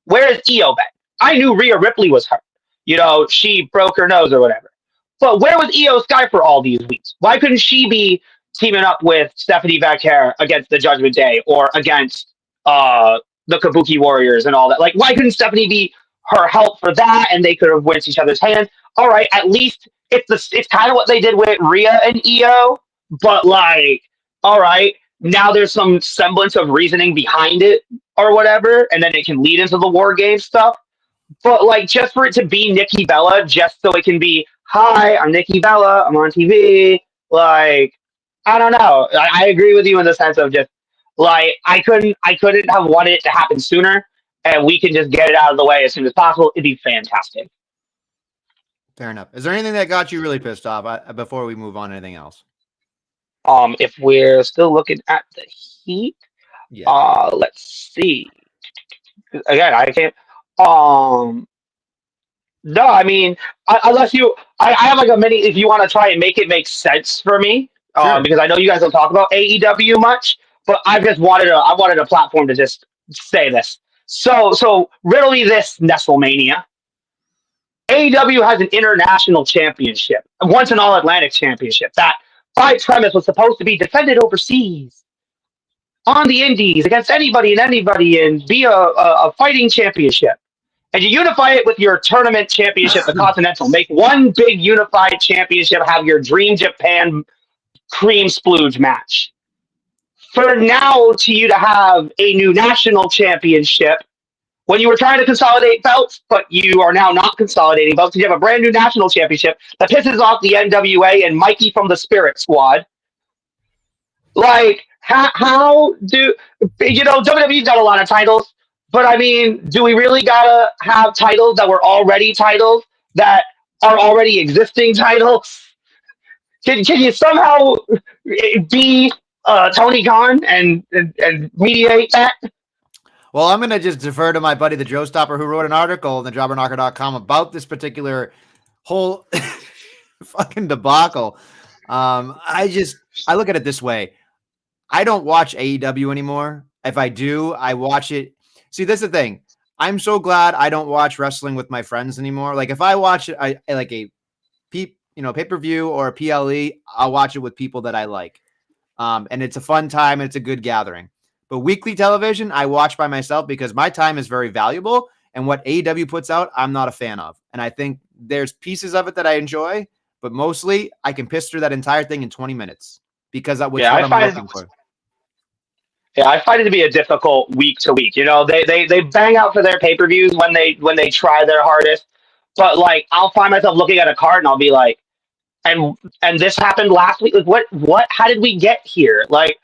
Where is Io been? I knew Rhea Ripley was hurt. She broke her nose or whatever. But where was Io Sky for all these weeks? Why couldn't she be teaming up with Stephanie Becker against the Judgment Day or against the Kabuki Warriors and all that? Like, why couldn't Stephanie be her help for that and they could have rinsed each other's hands? All right, at least it's kind of what they did with Rhea and Io, but like, all right, now there's some semblance of reasoning behind it or whatever, and then it can lead into the War Games stuff. But like, just for it to be Nikki Bella, just so it can be, hi, I'm Nikki Bella, I'm on TV. Like, I don't know. I agree with you in the sense of just like I couldn't have wanted it to happen sooner, and we can just get it out of the way as soon as possible. It'd be fantastic. Fair enough. Is there anything that got you really pissed off before we move on to anything else? If we're still looking at the Heat, yeah. Let's see. Again, I can't. No, I mean, unless I have like a mini. If you want to try and make it make sense for me, Sure. Because I know you guys don't talk about AEW much, but I wanted a platform to just say this. So riddle me this, Nestlemania. AEW has an international championship, once an All-Atlantic championship, that by premise was supposed to be defended overseas on the indies against anybody and be a fighting championship. And you unify it with your tournament championship, the Continental. Make one big unified championship, have your Dream Japan cream splooge match. For now, to you to have a new national championship, when you were trying to consolidate belts, but you are now not consolidating belts, you have a brand new national championship that pisses off the NWA and Mikey from the Spirit Squad. Like, how do, WWE's got a lot of titles, but I mean, do we really gotta have titles that were already titles that are already existing titles? Can you somehow be Tony Khan and mediate that? Well, I'm going to just defer to my buddy, the Joe Stopper, who wrote an article on the jobberknocker.com about this particular whole fucking debacle. I look at it this way. I don't watch AEW anymore. If I do, I watch it. See, this is the thing. I'm so glad I don't watch wrestling with my friends anymore. Like if I watch it, I like a pay-per-view or a PLE, I'll watch it with people that I like. And it's a fun time and it's a good gathering. But weekly television, I watch by myself because my time is very valuable. And what AEW puts out, I'm not a fan of. And I think there's pieces of it that I enjoy, but mostly I can piss through that entire thing in 20 minutes because that's what I'm looking for. Yeah, I find it to be a difficult week to week. They bang out for their pay-per-views when they try their hardest. But like I'll find myself looking at a card and I'll be like, and this happened last week. Like what? How did we get here? Like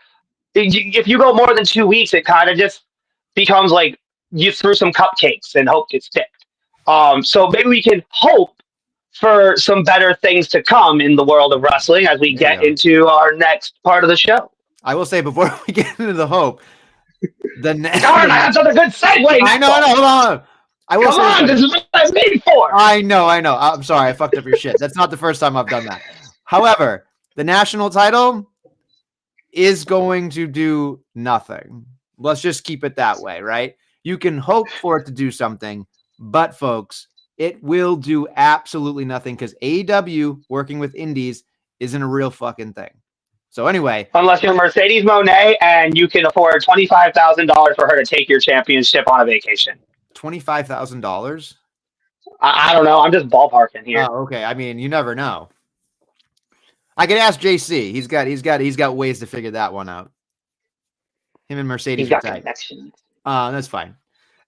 if you go more than 2 weeks, it kind of just becomes like you threw some cupcakes and hoped it sticked. So maybe we can hope for some better things to come in the world of wrestling as we get into our next part of the show. I will say before we get into the hope, darn, I have such a good segue. I know. Hold on. Come on, this is what I'm made for. I know. I'm sorry, I fucked up your shit. That's not the first time I've done that. However, the national title is going to do nothing. Let's just keep it that way, right? You can hope for it to do something, but folks, it will do absolutely nothing because AEW working with indies isn't a real fucking thing. So anyway, unless you're Mercedes Moné and you can afford $25,000 for her to take your championship on a vacation. $25,000? I don't know. I'm just ballparking here. Oh, okay. I mean, you never know. I could ask JC. He's got ways to figure that one out. Him and He's Mercedes are got tight. connections. That's fine.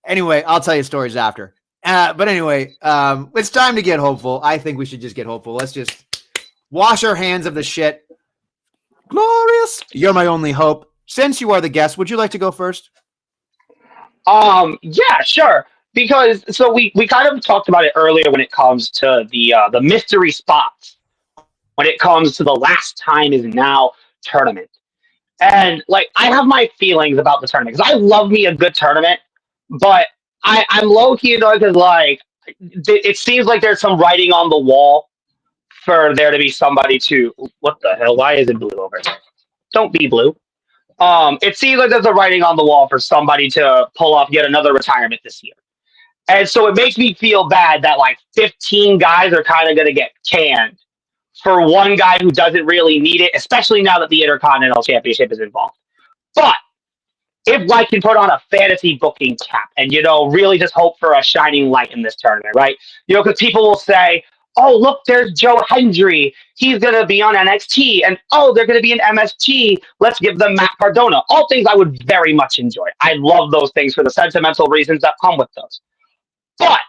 Anyway, I'll tell you stories after. But anyway, it's time to get hopeful. I think we should just get hopeful. Let's just wash our hands of the shit. Glorious. You're my only hope. Since you are the guest, would you like to go first? Yeah, sure. Because so we kind of talked about it earlier when it comes to the mystery spots. When it comes to the last time is now tournament. And like I have my feelings about the tournament because I love me a good tournament, but I'm low key annoyed because like it seems like there's some writing on the wall for there to be somebody to what the hell? Why is it blue over there? Don't be blue. It seems like there's a writing on the wall for somebody to pull off yet another retirement this year. And so it makes me feel bad that like 15 guys are kind of going to get canned for one guy who doesn't really need it, especially now that the Intercontinental Championship is involved. But if I can put on a fantasy booking cap and, really just hope for a shining light in this tournament, right? Because people will say, oh, look, there's Joe Hendry. He's going to be on NXT. And, oh, they're going to be in MSG. Let's give them Matt Cardona. All things I would very much enjoy. I love those things for the sentimental reasons that come with those. But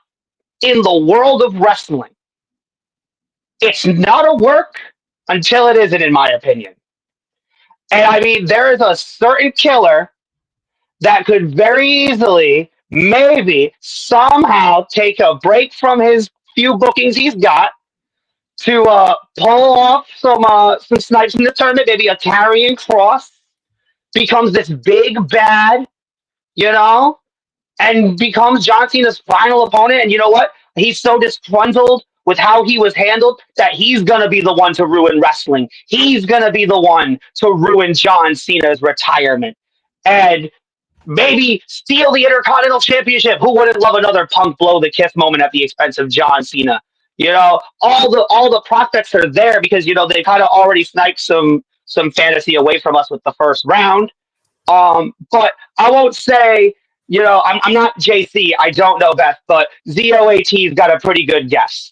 in the world of wrestling, it's not a work until it isn't, in my opinion. And I mean, there is a certain killer that could very easily, maybe, somehow take a break from his few bookings he's got to pull off some snipes in the tournament, maybe a carrying cross, becomes this big bad, you know, and becomes John Cena's final opponent. And you know what? He's so disgruntled with how he was handled that he's going to be the one to ruin wrestling. He's going to be the one to ruin John Cena's retirement. And maybe steal the Intercontinental Championship. Who wouldn't love another Punk blow the kiss moment at the expense of John Cena? All the prospects are there because they kind of already sniped some fantasy away from us with the first round. But I won't say, I'm not JC. I don't know Beth, but ZOAT's got a pretty good guess.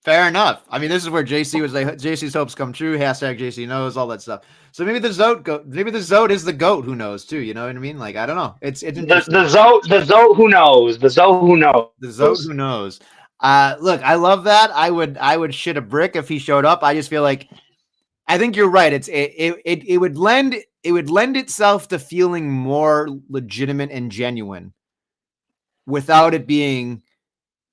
Fair enough. I mean, this is where JC was like, JC's hopes come true. Hashtag JC knows, all that stuff. So maybe the ZOAT is the GOAT who knows too. You know what I mean? Like, I don't know. It's the ZOAT who knows. The ZOAT who knows. The ZOAT who knows. Look, I love that. I would shit a brick if he showed up. I just feel like, I think you're right. It would lend itself to feeling more legitimate and genuine without it being,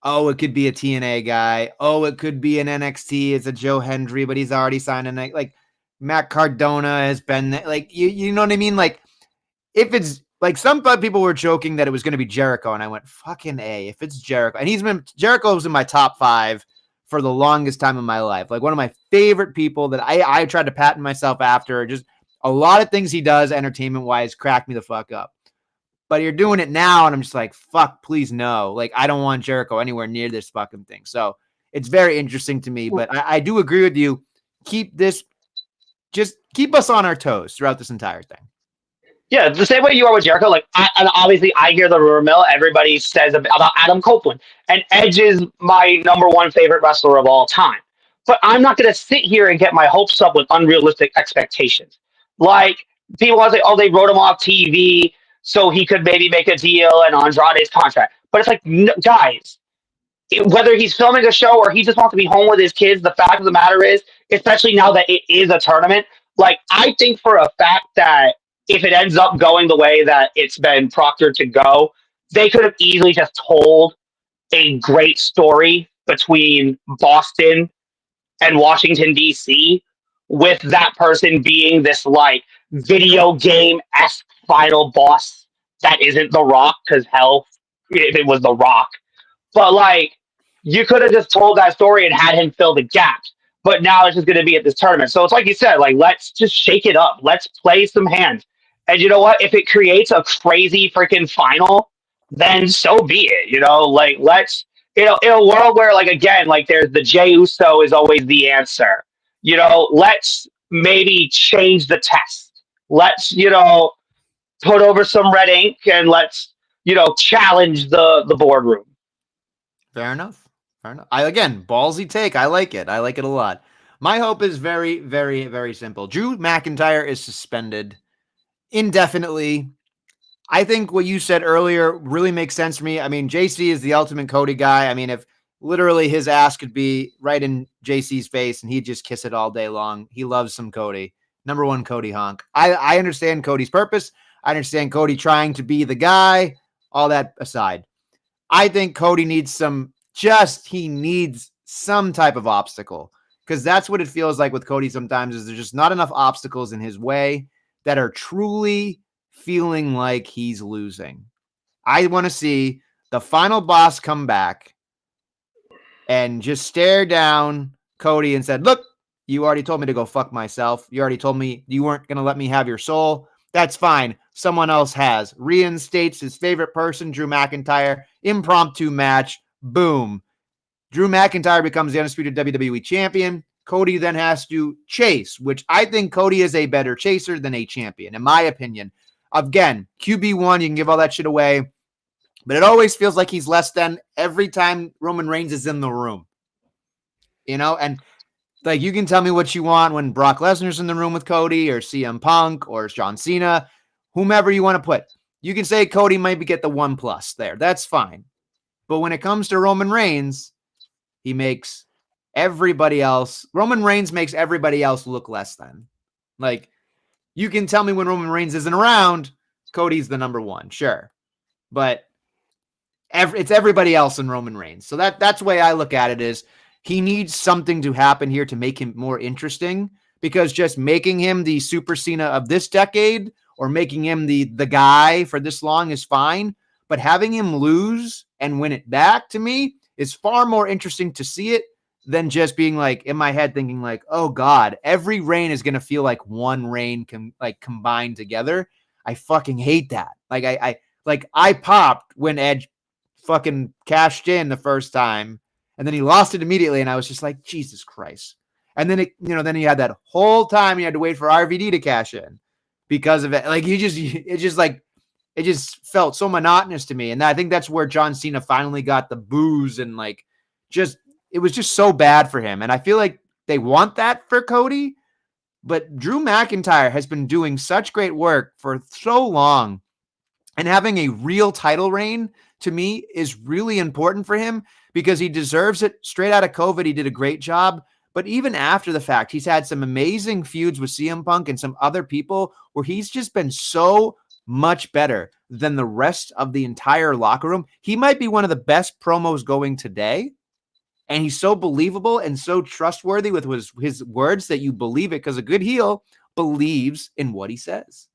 oh, it could be a TNA guy. Oh, it could be an NXT. It's a Joe Hendry, but he's already signed a like Matt Cardona has been there. Like you know what I mean? Like if it's like some people were joking that it was going to be Jericho, and I went fucking A. If it's Jericho, and Jericho's in my top 5 for the longest time in my life. Like one of my favorite people that I tried to patent myself after. Just a lot of things he does entertainment wise crack me the fuck up. But you're doing it now, and I'm just like, fuck, please no. Like, I don't want Jericho anywhere near this fucking thing. So it's very interesting to me. But I do agree with you. Just keep us on our toes throughout this entire thing. Yeah, the same way you are with Jericho. Like, and obviously, I hear the rumor mill. Everybody says about Adam Copeland. And Edge is my number 1 favorite wrestler of all time. But I'm not going to sit here and get my hopes up with unrealistic expectations. Like, people want to say, oh, they wrote him off TV so he could maybe make a deal and Andrade's contract. But it's like, no, guys, whether he's filming a show or he just wants to be home with his kids, the fact of the matter is, especially now that it is a tournament, like, I think for a fact that if it ends up going the way that it's been proctored to go, they could have easily just told a great story between Boston and Washington, D.C., with that person being this, like, video game-esque final boss that isn't The Rock, because hell, if it was The Rock. But, like, you could have just told that story and had him fill the gaps. But now it's just going to be at this tournament. So it's like you said, like, let's just shake it up. Let's play some hands. And you know what? If it creates a crazy freaking final, then so be it. Like, let's, in a world where, like, again, like, there's the Jey Uso is always the answer. Let's maybe change the test. Let's, put over some red ink and let's, challenge the boardroom. Fair enough. Fair enough. Again, ballsy take. I like it. I like it a lot. My hope is very, very, very simple. Drew McIntyre is suspended indefinitely. I think what you said earlier really makes sense for me. I mean, JC is the ultimate Cody guy. I mean, if literally his ass could be right in JC's face and he'd just kiss it all day long. He loves some Cody. Number one Cody honk. I understand Cody's purpose. I understand Cody trying to be the guy. All that aside, I think Cody needs he needs some type of obstacle, because that's what it feels like with Cody sometimes, is there's just not enough obstacles in his way that are truly feeling like he's losing. I want to see the final boss come back and just stare down Cody and said, look, you already told me to go fuck myself. You already told me you weren't going to let me have your soul. That's fine. Someone else has. Reinstates his favorite person, Drew McIntyre. Impromptu match. Boom. Drew McIntyre becomes the undisputed WWE champion. Cody then has to chase, which I think Cody is a better chaser than a champion, in my opinion. Again, QB1, you can give all that shit away, but it always feels like he's less than every time Roman Reigns is in the room. And like, you can tell me what you want when Brock Lesnar's in the room with Cody or CM Punk or John Cena, whomever you want to put. You can say Cody might get the 1+ there. That's fine. But when it comes to Roman Reigns, he makes Roman Reigns makes everybody else look less than. Like, you can tell me when Roman Reigns isn't around, Cody's the number one, sure. But it's everybody else in Roman Reigns. So that's the way I look at it, is he needs something to happen here to make him more interesting, because just making him the Super Cena of this decade or making him the guy for this long is fine. But having him lose and win it back, to me, is far more interesting to see it than just being like in my head thinking like, oh God, every reign is going to feel like one reign combined together. I fucking hate that. I popped when Edge fucking cashed in the first time, and then he lost it immediately, and I was just like, Jesus Christ. And then then he had that whole time he had to wait for RVD to cash in because of it. Like, it just felt so monotonous to me. And I think that's where John Cena finally got the booze, and it was just so bad for him. And I feel like they want that for Cody, but Drew McIntyre has been doing such great work for so long, and having a real title reign, to me, is really important for him, because he deserves it. Straight out of COVID, he did a great job. But even after the fact, he's had some amazing feuds with CM Punk and some other people where he's just been so much better than the rest of the entire locker room. He might be one of the best promos going today. And he's so believable and so trustworthy with his words that you believe it, because a good heel believes in what he says.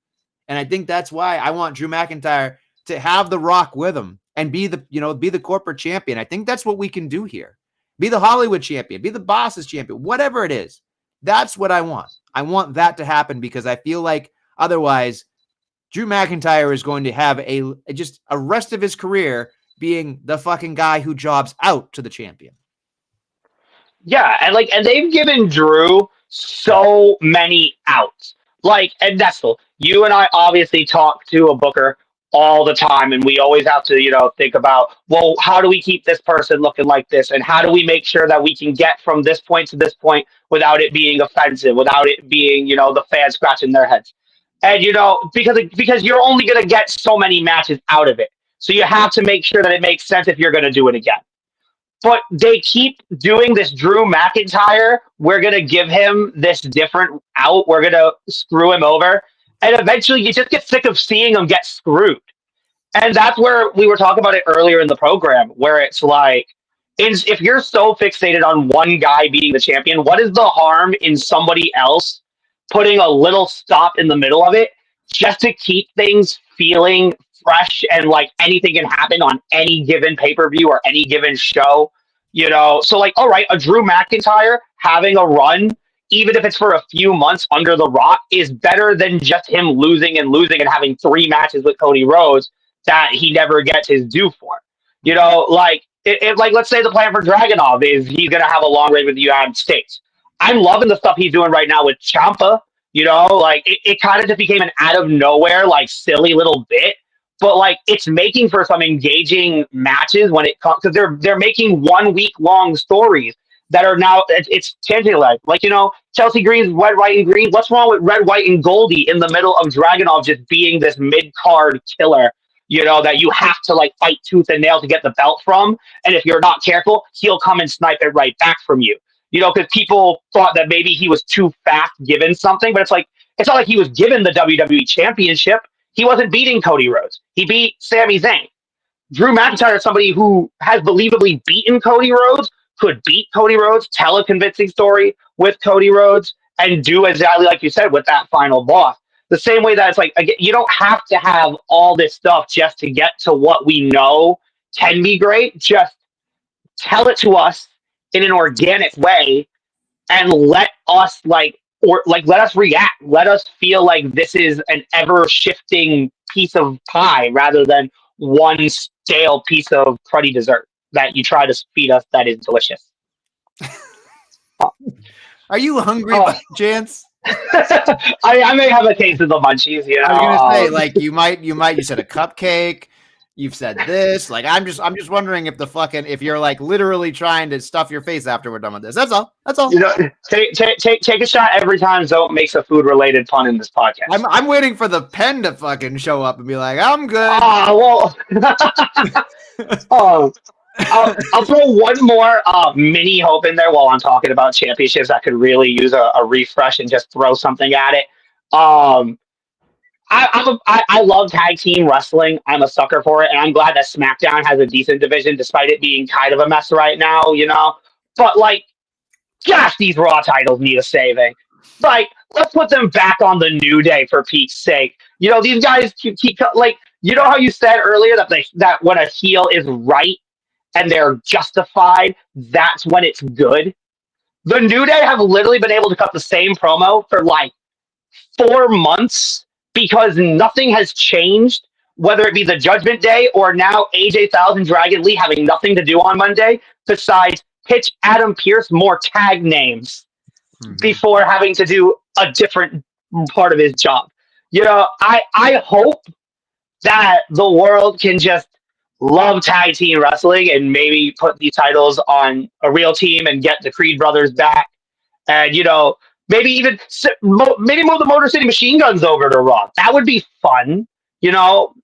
And I think that's why I want Drew McIntyre to have The Rock with him and be the corporate champion. I think that's what we can do here. Be the Hollywood champion, be the Boss's champion, whatever it is. That's what I want. I want that to happen, because I feel like otherwise Drew McIntyre is going to have a rest of his career being the fucking guy who jobs out to the champion. Yeah, and they've given Drew so many outs. And Nestle, you and I obviously talk to a booker all the time, and we always have to, think about, well, how do we keep this person looking like this, and how do we make sure that we can get from this point to this point without it being offensive, without it being, the fans scratching their heads. And because you're only going to get so many matches out of it. So you have to make sure that it makes sense if you're going to do it again. But they keep doing this Drew McIntyre. We're going to give him this different out. We're going to screw him over. And eventually you just get sick of seeing him get screwed. And that's where we were talking about it earlier in the program, where it's like, if you're so fixated on one guy being the champion, what is the harm in somebody else putting a little stop in the middle of it just to keep things feeling fresh and like anything can happen on any given pay-per-view or any given show, So all right, a Drew McIntyre having a run, even if it's for a few months under The Rock, is better than just him losing and having 3 matches with Cody Rhodes that he never gets his due for. Let's say the plan for Dragunov is he's going to have a long reign with the United States. I'm loving the stuff he's doing right now with Ciampa. It kind of just became an out of nowhere, silly little bit. but like it's making for some engaging matches when it comes, because they're making 1 week long stories that are now it's changing like Chelsea Green's red, white, and green. What's wrong with red, white, and Goldie in the middle of Dragunov just being this mid card killer? That you have to like fight tooth and nail to get the belt from, and if you're not careful, he'll come and snipe it right back from you. Because people thought that maybe he was too fast given something, but it's not like he was given the WWE Championship. He wasn't beating Cody Rhodes. He beat Sami Zayn. Drew McIntyre is somebody who has believably beaten Cody Rhodes, could beat Cody Rhodes, tell a convincing story with Cody Rhodes, and do exactly like you said with that final boss. The same way that it's like, again, you don't have to have all this stuff just to get to what we know can be great. Just tell it to us in an organic way and let us let us react. Let us feel like this is an ever shifting piece of pie rather than one stale piece of cruddy dessert that you try to feed us that is delicious. Are you hungry by chance? I may have a case of the munchies, I was gonna say, like, you said a cupcake. You've said this. Like, I'm just wondering if you're like literally trying to stuff your face after we're done with this. That's all. Take a shot every time ZOAT makes a food related pun in this podcast. I'm waiting for the pen to fucking show up and be like, I'm good. I'll throw one more mini hope in there while I'm talking about championships. I could really use a refresh and just throw something at it. I love tag team wrestling. I'm a sucker for it, and I'm glad that SmackDown has a decent division, despite it being kind of a mess right now. But like, gosh, these Raw titles need a saving. Like, let's put them back on the New Day for Pete's sake. These guys keep like, how you said earlier that when a heel is right and they're justified, that's when it's good. The New Day have literally been able to cut the same promo for like 4 months because nothing has changed, whether it be the Judgment Day or now AJ Styles and Dragon Lee having nothing to do on Monday besides pitch Adam Pearce more tag names before having to do a different part of his job. I hope that the world can just love tag team wrestling and maybe put these titles on a real team and get the Creed brothers back, and maybe even move the Motor City Machine Guns over to Raw. That would be fun,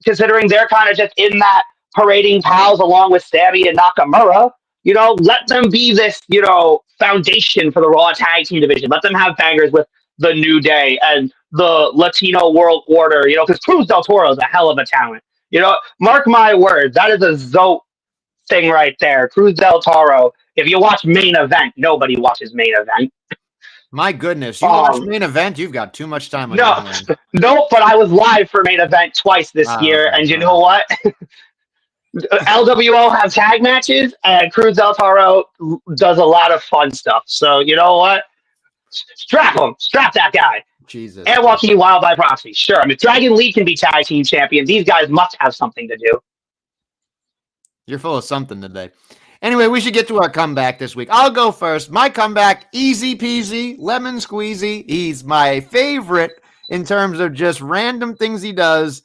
considering they're kind of just in that parading pals along with Sammy and Nakamura. Let them be this foundation for the Raw tag team division. Let them have bangers with the New Day and the Latino World Order. Because Cruz del Toro is a hell of a talent. Mark my words, that is a ZOAT thing right there. Cruz del Toro. If you watch Main Event, nobody watches Main Event. My goodness, you watch Main Event? You've got too much time on your hands. No, but I was live for Main Event twice this year, and you know what? LWO have tag matches, and Cruz del Toro does a lot of fun stuff. So you know what? Strap that guy. Jesus. And Joaquin Wild by proxy. Sure. I mean, Dragon Lee can be tag team champions. These guys must have something to do. You're full of something today. Anyway, we should get to our comeback this week. I'll go first. My comeback, easy peasy, lemon squeezy. He's my favorite in terms of just random things he does.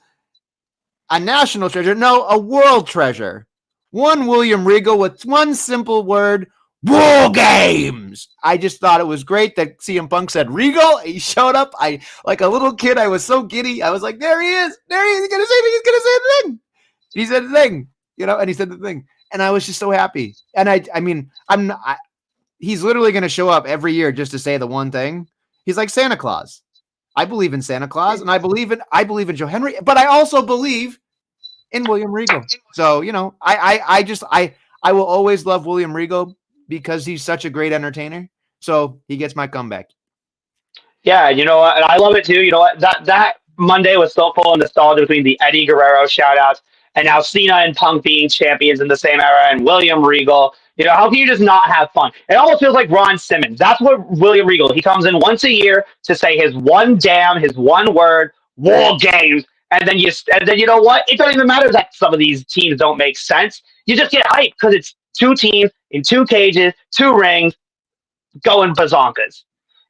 A national treasure. No, a world treasure. One William Regal with one simple word. War Games. I just thought it was great that CM Punk said Regal. He showed up. I, like a little kid, I was so giddy. I was like, there he is. There he is. He's gonna say the thing. He said the thing. And he said the thing. And I was just so happy. And I mean, he's literally gonna show up every year just to say the one thing. He's like Santa Claus. I believe in Santa Claus, and I believe in Joe Henry, but I also believe in William Regal. So, I will always love William Regal because he's such a great entertainer. So he gets my comeback. Yeah, and I love it too. That Monday was so full of nostalgia between the Eddie Guerrero shout-outs and now Cena and Punk being champions in the same era and William Regal. How can you just not have fun? It almost feels like Ron Simmons. That's what William Regal, he comes in once a year to say his one word, War Games. And then you know what? It doesn't even matter that some of these teams don't make sense. You just get hyped because it's 2 teams in 2 cages, 2 rings, going bazonkas.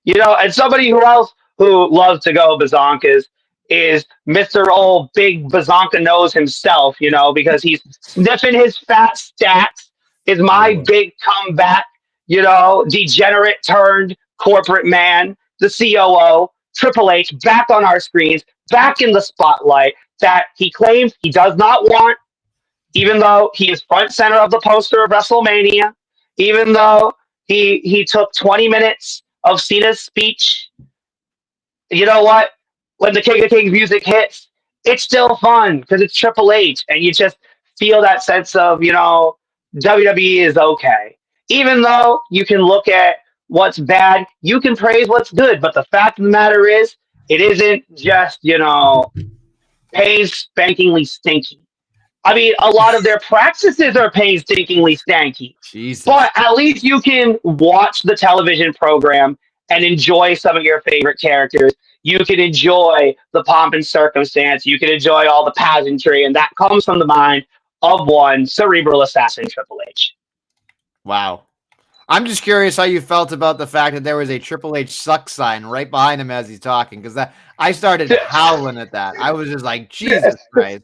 And somebody who loves to go bazonkas is Mr. Old Big Bazonka Nose himself, because he's sniffing his fat stats, is my Lord. big comeback, degenerate turned corporate man, the COO, Triple H, back on our screens, back in the spotlight that he claims he does not want, even though he is front center of the poster of WrestleMania, even though he took 20 minutes of Cena's speech. You know what? When the King of Kings music hits, it's still fun because it's Triple H, and you just feel that sense of, WWE is okay. Even though you can look at what's bad, you can praise what's good. But the fact of the matter is, it isn't just, painstakingly stinky. I mean, a lot of their practices are painstakingly stanky, Jesus. but at least you can watch the television program and enjoy some of your favorite characters. You can enjoy the pomp and circumstance. You can enjoy all the pageantry, and that comes from the mind of one cerebral assassin, Triple H. Wow. I'm just curious how you felt about the fact that there was a Triple H suck sign right behind him as he's talking, because I started howling at that. I was just like, Jesus Christ.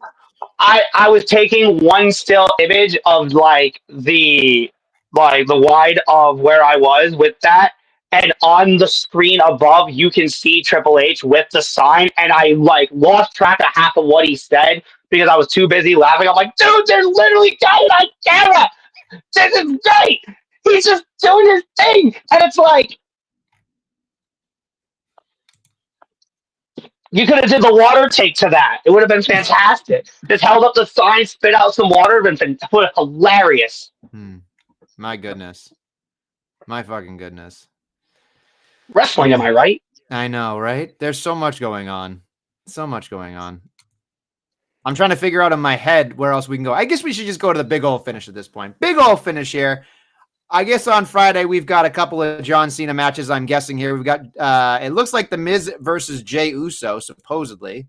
I was taking one still image of the wide of where I was with that, and on the screen above you can see Triple H with the sign, and I lost track of half of what he said because I was too busy laughing. I'm like, dude, there's literally guy on camera. This is great. He's just doing his thing, and it's like you could have did the water take to that. It would have been fantastic. Just held up the sign, spit out some water, it would have been hilarious. My goodness. My fucking goodness. Wrestling, am I right? I know, right? There's so much going on. So much going on. I'm trying to figure out in my head where else we can go. I guess we should just go to the big old finish at this point. Big old finish here. I guess on Friday we've got a couple of John Cena matches. I'm guessing here we've got. It looks like the Miz versus Jey Uso, supposedly.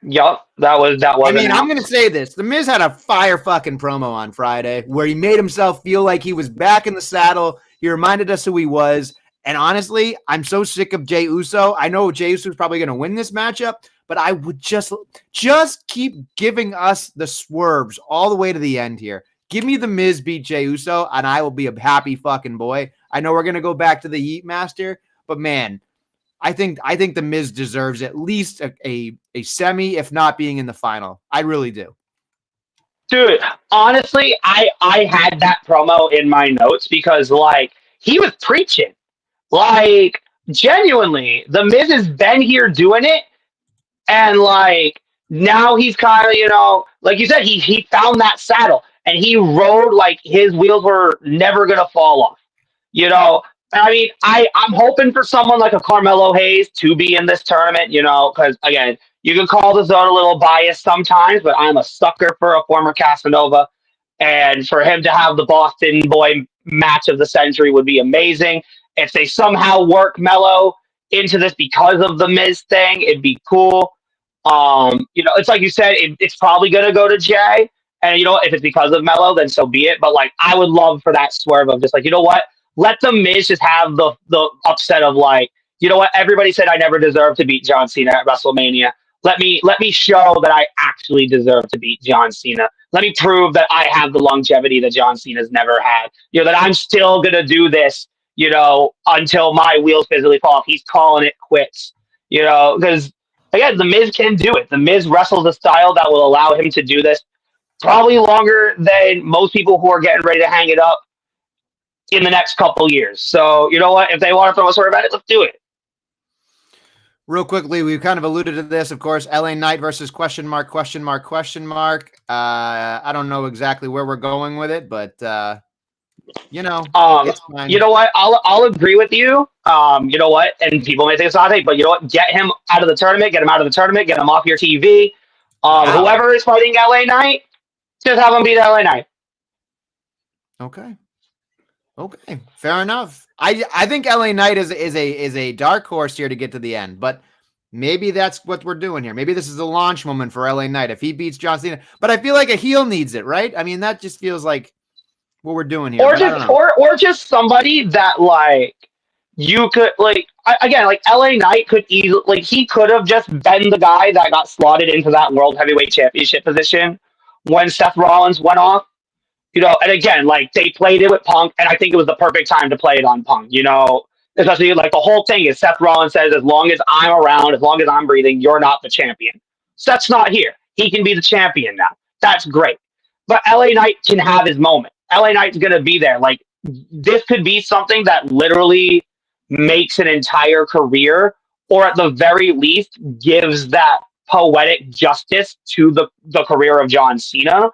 Yup, that was. I mean, I'm going to say this: the Miz had a fire fucking promo on Friday where he made himself feel like he was back in the saddle. He reminded us who he was, and honestly, I'm so sick of Jey Uso. I know Jey Uso is probably going to win this matchup, but I would just keep giving us the swerves all the way to the end here. Give me the Miz beat Jey Uso, and I will be a happy fucking boy. I know we're gonna go back to the Yeet Master, but man, I think the Miz deserves at least a semi, if not being in the final. I really do. Dude, honestly, I had that promo in my notes because he was preaching. Genuinely, the Miz has been here doing it, and now he's kind of, like you said, he found that saddle and he rode like his wheels were never gonna fall off. I mean, I'm hoping for someone like a Carmelo Hayes to be in this tournament, because again, you can call the zone a little biased sometimes, but I'm a sucker for a former Casanova, and for him to have the Boston Boy match of the century would be amazing. If they somehow work Mello into this because of the Miz thing, it'd be cool. It's like you said, it's probably gonna go to Jay, and if it's because of Mello, then so be it. But I would love for that swerve of just you know what, let the Miz just have the upset of you know what, everybody said I never deserved to beat John Cena at WrestleMania. Let me show that I actually deserve to beat John Cena. Let me prove that I have the longevity that John Cena's never had. That I'm still gonna do this, until my wheels physically fall off. He's calling it quits. Because again, the Miz can do it. The Miz wrestles a style that will allow him to do this probably longer than most people who are getting ready to hang it up in the next couple years. So, you know what? If they want to throw a swerve at it, let's do it. Real quickly, we've kind of alluded to this, of course. LA Knight versus question mark. I don't know exactly where we're going with it, but it's fine. You know what? I'll agree with you. You know what? And people may think it's not a thing, but you know what? Get him out of the tournament. Get him out of the tournament. Get him off your TV. Wow. Whoever is fighting LA Knight, just have him beat LA Knight. Okay, fair enough. I think LA Knight is a dark horse here to get to the end, but maybe that's what we're doing here. Maybe this is a launch moment for LA Knight if he beats John Cena. But I feel like a heel needs it, right? I mean, that just feels like what we're doing here. Or just somebody that you could again, like LA Knight could easily, like, he could have just been the guy that got slotted into that World Heavyweight Championship position when Seth Rollins went off. And again, like, they played it with Punk, and I think it was the perfect time to play it on Punk. Especially, like, the whole thing is Seth Rollins says, as long as I'm around, as long as I'm breathing, you're not the champion. Seth's not here. He can be the champion now. That's great. But LA Knight can have his moment. LA Knight's gonna be there. Like, this could be something that literally makes an entire career, or at the very least gives that poetic justice to the career of John Cena.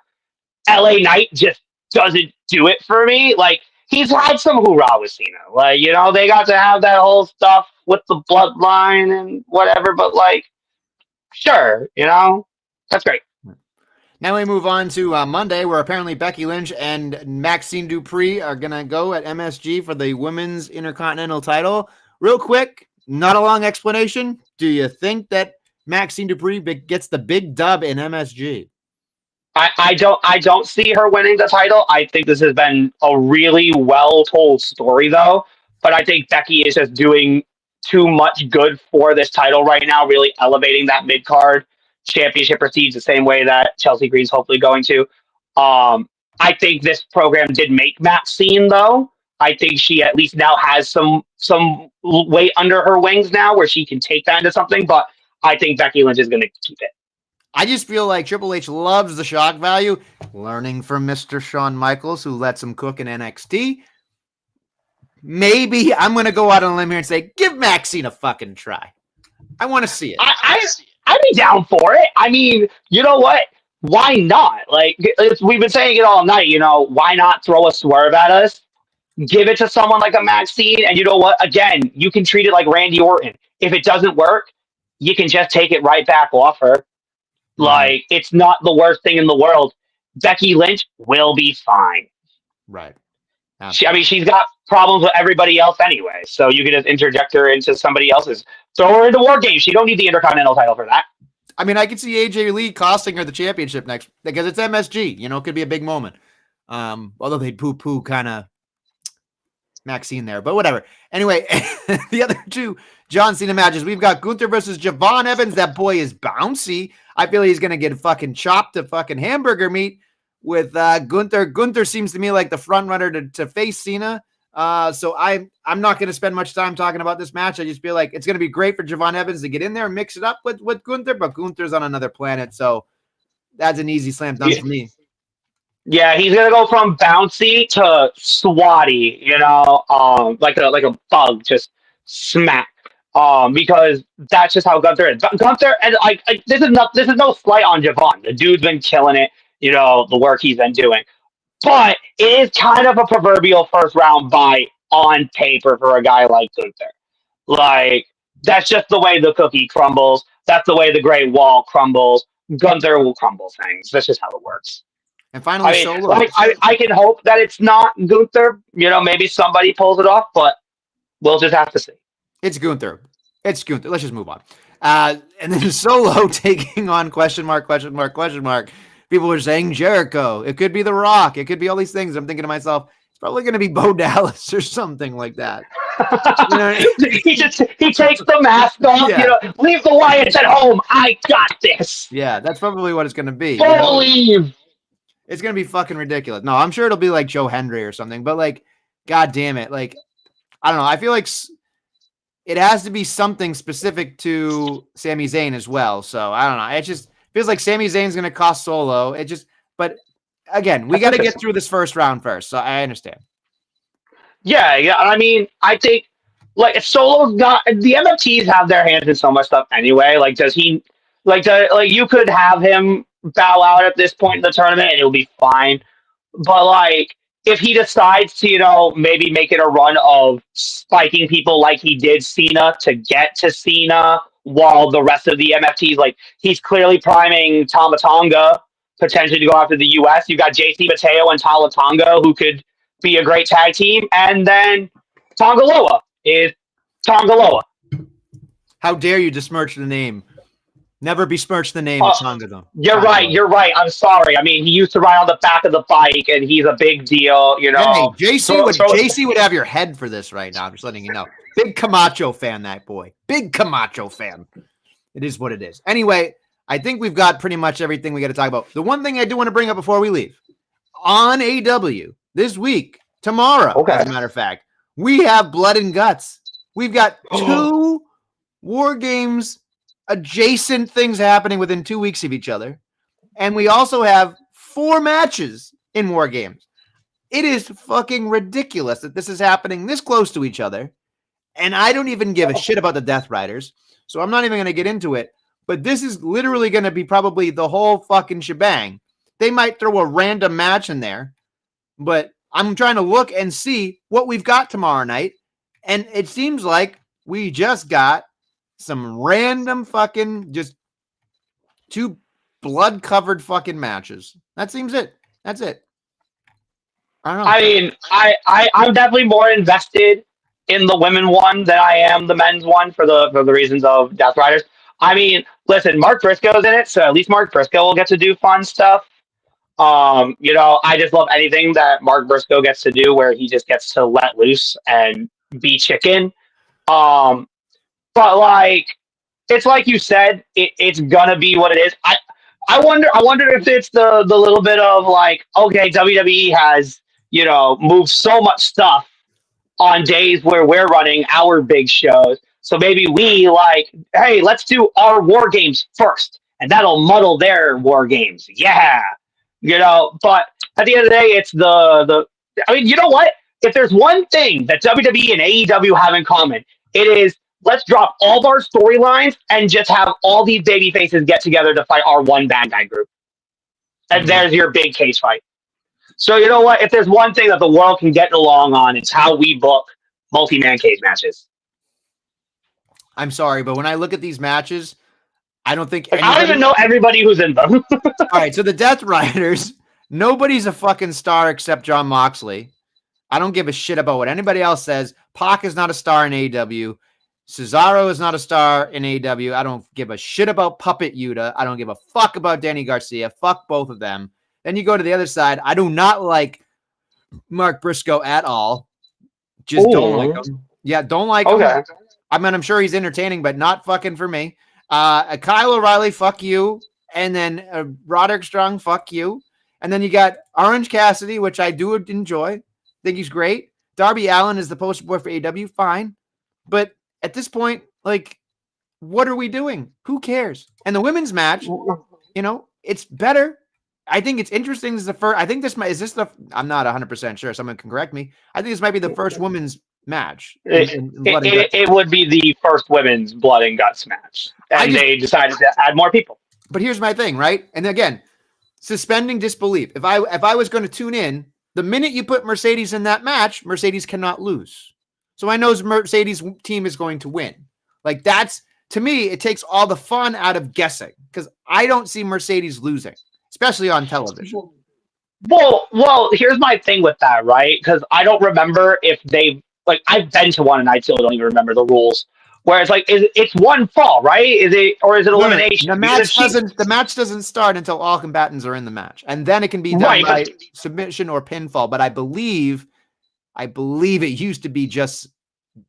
LA Knight just doesn't do it for me. Like, he's had some hoorah with Cena. Like, they got to have that whole stuff with the bloodline and whatever, but, like, sure, that's great. Now we move on to Monday, where apparently Becky Lynch and Maxine Dupree are going to go at MSG for the Women's Intercontinental title. Real quick, not a long explanation. Do you think that Maxine Dupree gets the big dub in MSG? I don't see her winning the title. I think this has been a really well told story, though. But I think Becky is just doing too much good for this title right now, really elevating that mid card championship prestige the same way that Chelsea Green's hopefully going to. I think this program did make Maxine, though. I think she at least now has some weight under her wings now, where she can take that into something. But I think Becky Lynch is going to keep it. I just feel like Triple H loves the shock value, learning from Mr. Shawn Michaels, who lets him cook in NXT. Maybe I'm going to go out on a limb here and say, give Maxine a fucking try. I want to see it. I'd be down for it. I mean, you know what? Why not? Like, we've been saying it all night, why not throw a swerve at us? Give it to someone like a Maxine, and you know what? Again, you can treat it like Randy Orton. If it doesn't work, you can just take it right back off her. Like, it's not the worst thing in the world. Becky Lynch will be fine. Right. She's got problems with everybody else anyway, so you can just interject her into somebody else's. Throw her into War Games. She don't need the Intercontinental title for that. I mean, I could see AJ Lee costing her the championship next, because it's MSG. It could be a big moment. Although they poo-poo kind of Maxine there, but whatever. Anyway, the other two John Cena matches, we've got Gunther versus Javon Evans. That boy is bouncy. I feel he's going to get fucking chopped to fucking hamburger meat with Gunther. Gunther seems to me like the front runner to face Cena. So I'm not going to spend much time talking about this match. I just feel like it's going to be great for Javon Evans to get in there and mix it up with Gunther, but Gunther's on another planet. So that's an easy slam dunk for me. Yeah, he's gonna go from bouncy to swatty, like a bug, just smack. Because that's just how Gunther is. Gunther, and this is no slight on Javon. The dude's been killing it, the work he's been doing. But it is kind of a proverbial first round bye on paper for a guy like Gunther. Like, that's just the way the cookie crumbles. That's the way the Great Wall crumbles. Gunther will crumble things. That's just how it works. And finally, Solo. I can hope that it's not Gunther. Maybe somebody pulls it off, but we'll just have to see. It's Gunther. Let's just move on. And then Solo taking on question mark. People are saying Jericho. It could be The Rock. It could be all these things. I'm thinking to myself, it's probably going to be Bo Dallas or something like that. He takes the mask off. Yeah. Leave the Wyatts at home. I got this. Yeah, that's probably what it's going to be. Believe. It's going to be fucking ridiculous. No, I'm sure it'll be like Joe Hendry or something, but like, God damn it. Like, I don't know. I feel like it has to be something specific to Sami Zayn as well. So I don't know. It just feels like Sami Zayn's going to cost Solo. But again, we got to get through this first round first. So I understand. Yeah. I mean, I think, like, if Solo's not, the MFTs have their hands in so much stuff anyway. Like, does he, you could have him bow out at this point in the tournament and it'll be fine. But, like, if he decides to, maybe make it a run of spiking people like he did Cena to get to Cena while the rest of the MFTs, like, he's clearly priming Tama Tonga potentially to go after the US. You've got JC Mateo and Tala Tonga, who could be a great tag team. And then Tongaloa is Tongaloa. How dare you besmirch the name? Never besmirch the name of Tonga, though. You're right. I'm sorry. I mean, he used to ride on the back of the bike, and he's a big deal, Hey, JC would have your head for this right now. I'm just letting you know. Big Camacho fan, that boy. Big Camacho fan. It is what it is. Anyway, I think we've got pretty much everything we got to talk about. The one thing I do want to bring up before we leave, on AW this week, tomorrow, as a matter of fact, we have Blood and Guts. We've got 2 War Games adjacent things happening within 2 weeks of each other. And we also have 4 matches in War Games. It is fucking ridiculous that this is happening this close to each other. And I don't even give a shit about the Death Riders. So I'm not even going to get into it. But this is literally going to be probably the whole fucking shebang. They might throw a random match in there. But I'm trying to look and see what we've got tomorrow night. And it seems like we just got some random fucking just 2 blood-covered fucking matches. That seems it. That's it. I don't know. I mean, I'm definitely more invested in the women one than I am the men's one for the reasons of Death Riders. I mean, listen, Mark Briscoe's in it, so at least Mark Briscoe will get to do fun stuff. I just love anything that Mark Briscoe gets to do where he just gets to let loose and be chicken. But like, it's like you said, it's gonna be what it is. I wonder if it's the little bit of like, okay, WWE has, moved so much stuff on days where we're running our big shows. So maybe we like, hey, let's do our War Games first, and that'll muddle their War Games. Yeah. But at the end of the day, it's I mean, you know what? If there's one thing that WWE and AEW have in common, it is let's drop all of our storylines and just have all these baby faces get together to fight our one bad guy group. And there's your big cage fight. So you know what? If there's one thing that the world can get along on, it's how we book multi-man cage matches. I'm sorry, but when I look at these matches, I don't think I don't even know everybody who's in them. All right, so the Death Riders, nobody's a fucking star except Jon Moxley. I don't give a shit about what anybody else says. Pac is not a star in AEW. Cesaro is not a star in AEW. I don't give a shit about Puppet Yuta. I don't give a fuck about Danny Garcia. Fuck both of them. Then you go to the other side. I do not like Mark Briscoe at all. Just don't like him. Yeah, don't like him. I mean, I'm sure he's entertaining, but not fucking for me. Kyle O'Reilly, fuck you. And then Roderick Strong, fuck you. And then you got Orange Cassidy, which I do enjoy. Think he's great. Darby Allin is the poster boy for AEW. Fine. But at this point, like, what are we doing? Who cares? And the women's match, it's better. I think it's interesting. This is the first. I think I'm not 100% sure. Someone can correct me. I think this might be the first women's match. It would be the first women's Blood and Guts match. And they decided to add more people. But here's my thing, right? And again, suspending disbelief. If I was going to tune in, the minute you put Mercedes in that match, Mercedes cannot lose. So I know Mercedes' team is going to win. Like, that's, to me, it takes all the fun out of guessing because I don't see Mercedes losing, especially on television. Well, here's my thing with that, right? Because I don't remember if I've been to one and I still don't even remember the rules. Where it's like, it's one fall, right? Is it elimination? The match doesn't start until all combatants are in the match, and then it can be done by submission or pinfall. But I believe it used to be just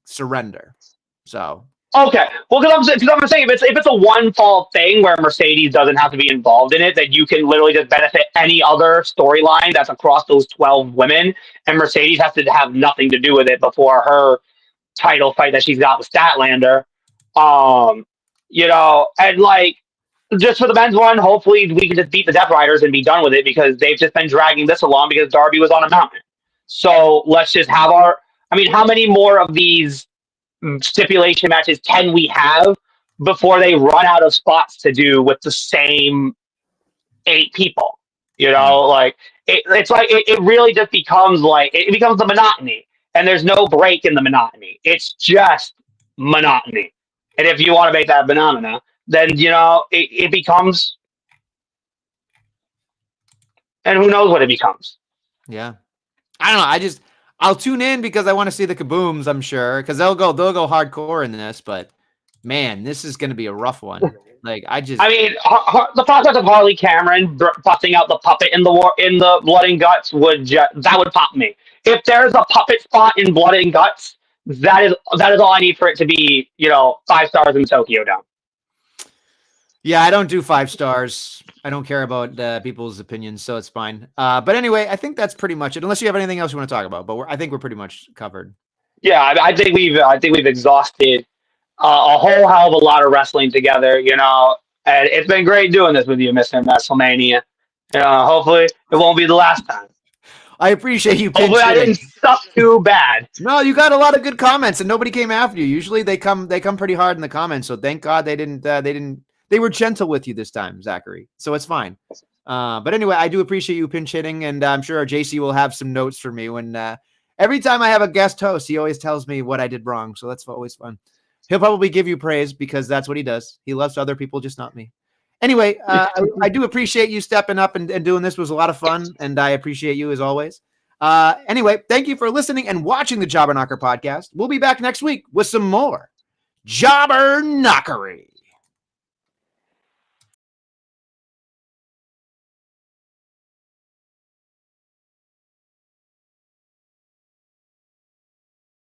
surrender. So okay, well, because I'm saying if it's a one fall thing where Mercedes doesn't have to be involved in it, that you can literally just benefit any other storyline that's across those 12 women, and Mercedes has to have nothing to do with it before her title fight that she's got with Statlander. And like, just for the men's one, hopefully we can just beat the Death Riders and be done with it because they've just been dragging this along because Darby was on a mountain. So let's just have how many more of these stipulation matches can we have before they run out of spots to do with the same 8 people? Like it's like it really just becomes like it becomes the monotony. And there's no break in the monotony. It's just monotony. And if you want to make that phenomena, then, it becomes... And who knows what it becomes. Yeah. I don't know. I'll tune in because I want to see the kabooms, I'm sure. Because they'll go hardcore in this. But, man, this is going to be a rough one. Like, the process of Harley Cameron busting out the puppet in the Blood and Guts that would pop me. If there's a puppet spot in Blood and Guts, that is all I need for it to be, 5 stars in the Tokyo Dome. Yeah, I don't do 5 stars. I don't care about people's opinions, so it's fine. But anyway, I think that's pretty much it. Unless you have anything else you want to talk about, but I think we're pretty much covered. Yeah, I think we've exhausted a whole hell of a lot of wrestling together, and it's been great doing this with you, Mr. Nestlemania. Hopefully it won't be the last time. I appreciate you. Hopefully I didn't suck too bad. No, you got a lot of good comments, and nobody came after you. Usually they come pretty hard in the comments. So thank God they didn't. They were gentle with you this time, Zachary. So it's fine. But anyway, I do appreciate you pinch hitting, and I'm sure JC will have some notes for me when every time I have a guest host, he always tells me what I did wrong. So that's always fun. He'll probably give you praise because that's what he does. He loves other people, just not me. Anyway, I do appreciate you stepping up and doing this. It was a lot of fun, and I appreciate you as always. Anyway, thank you for listening and watching the Jobber Knocker podcast. We'll be back next week with some more Jobber Knockery.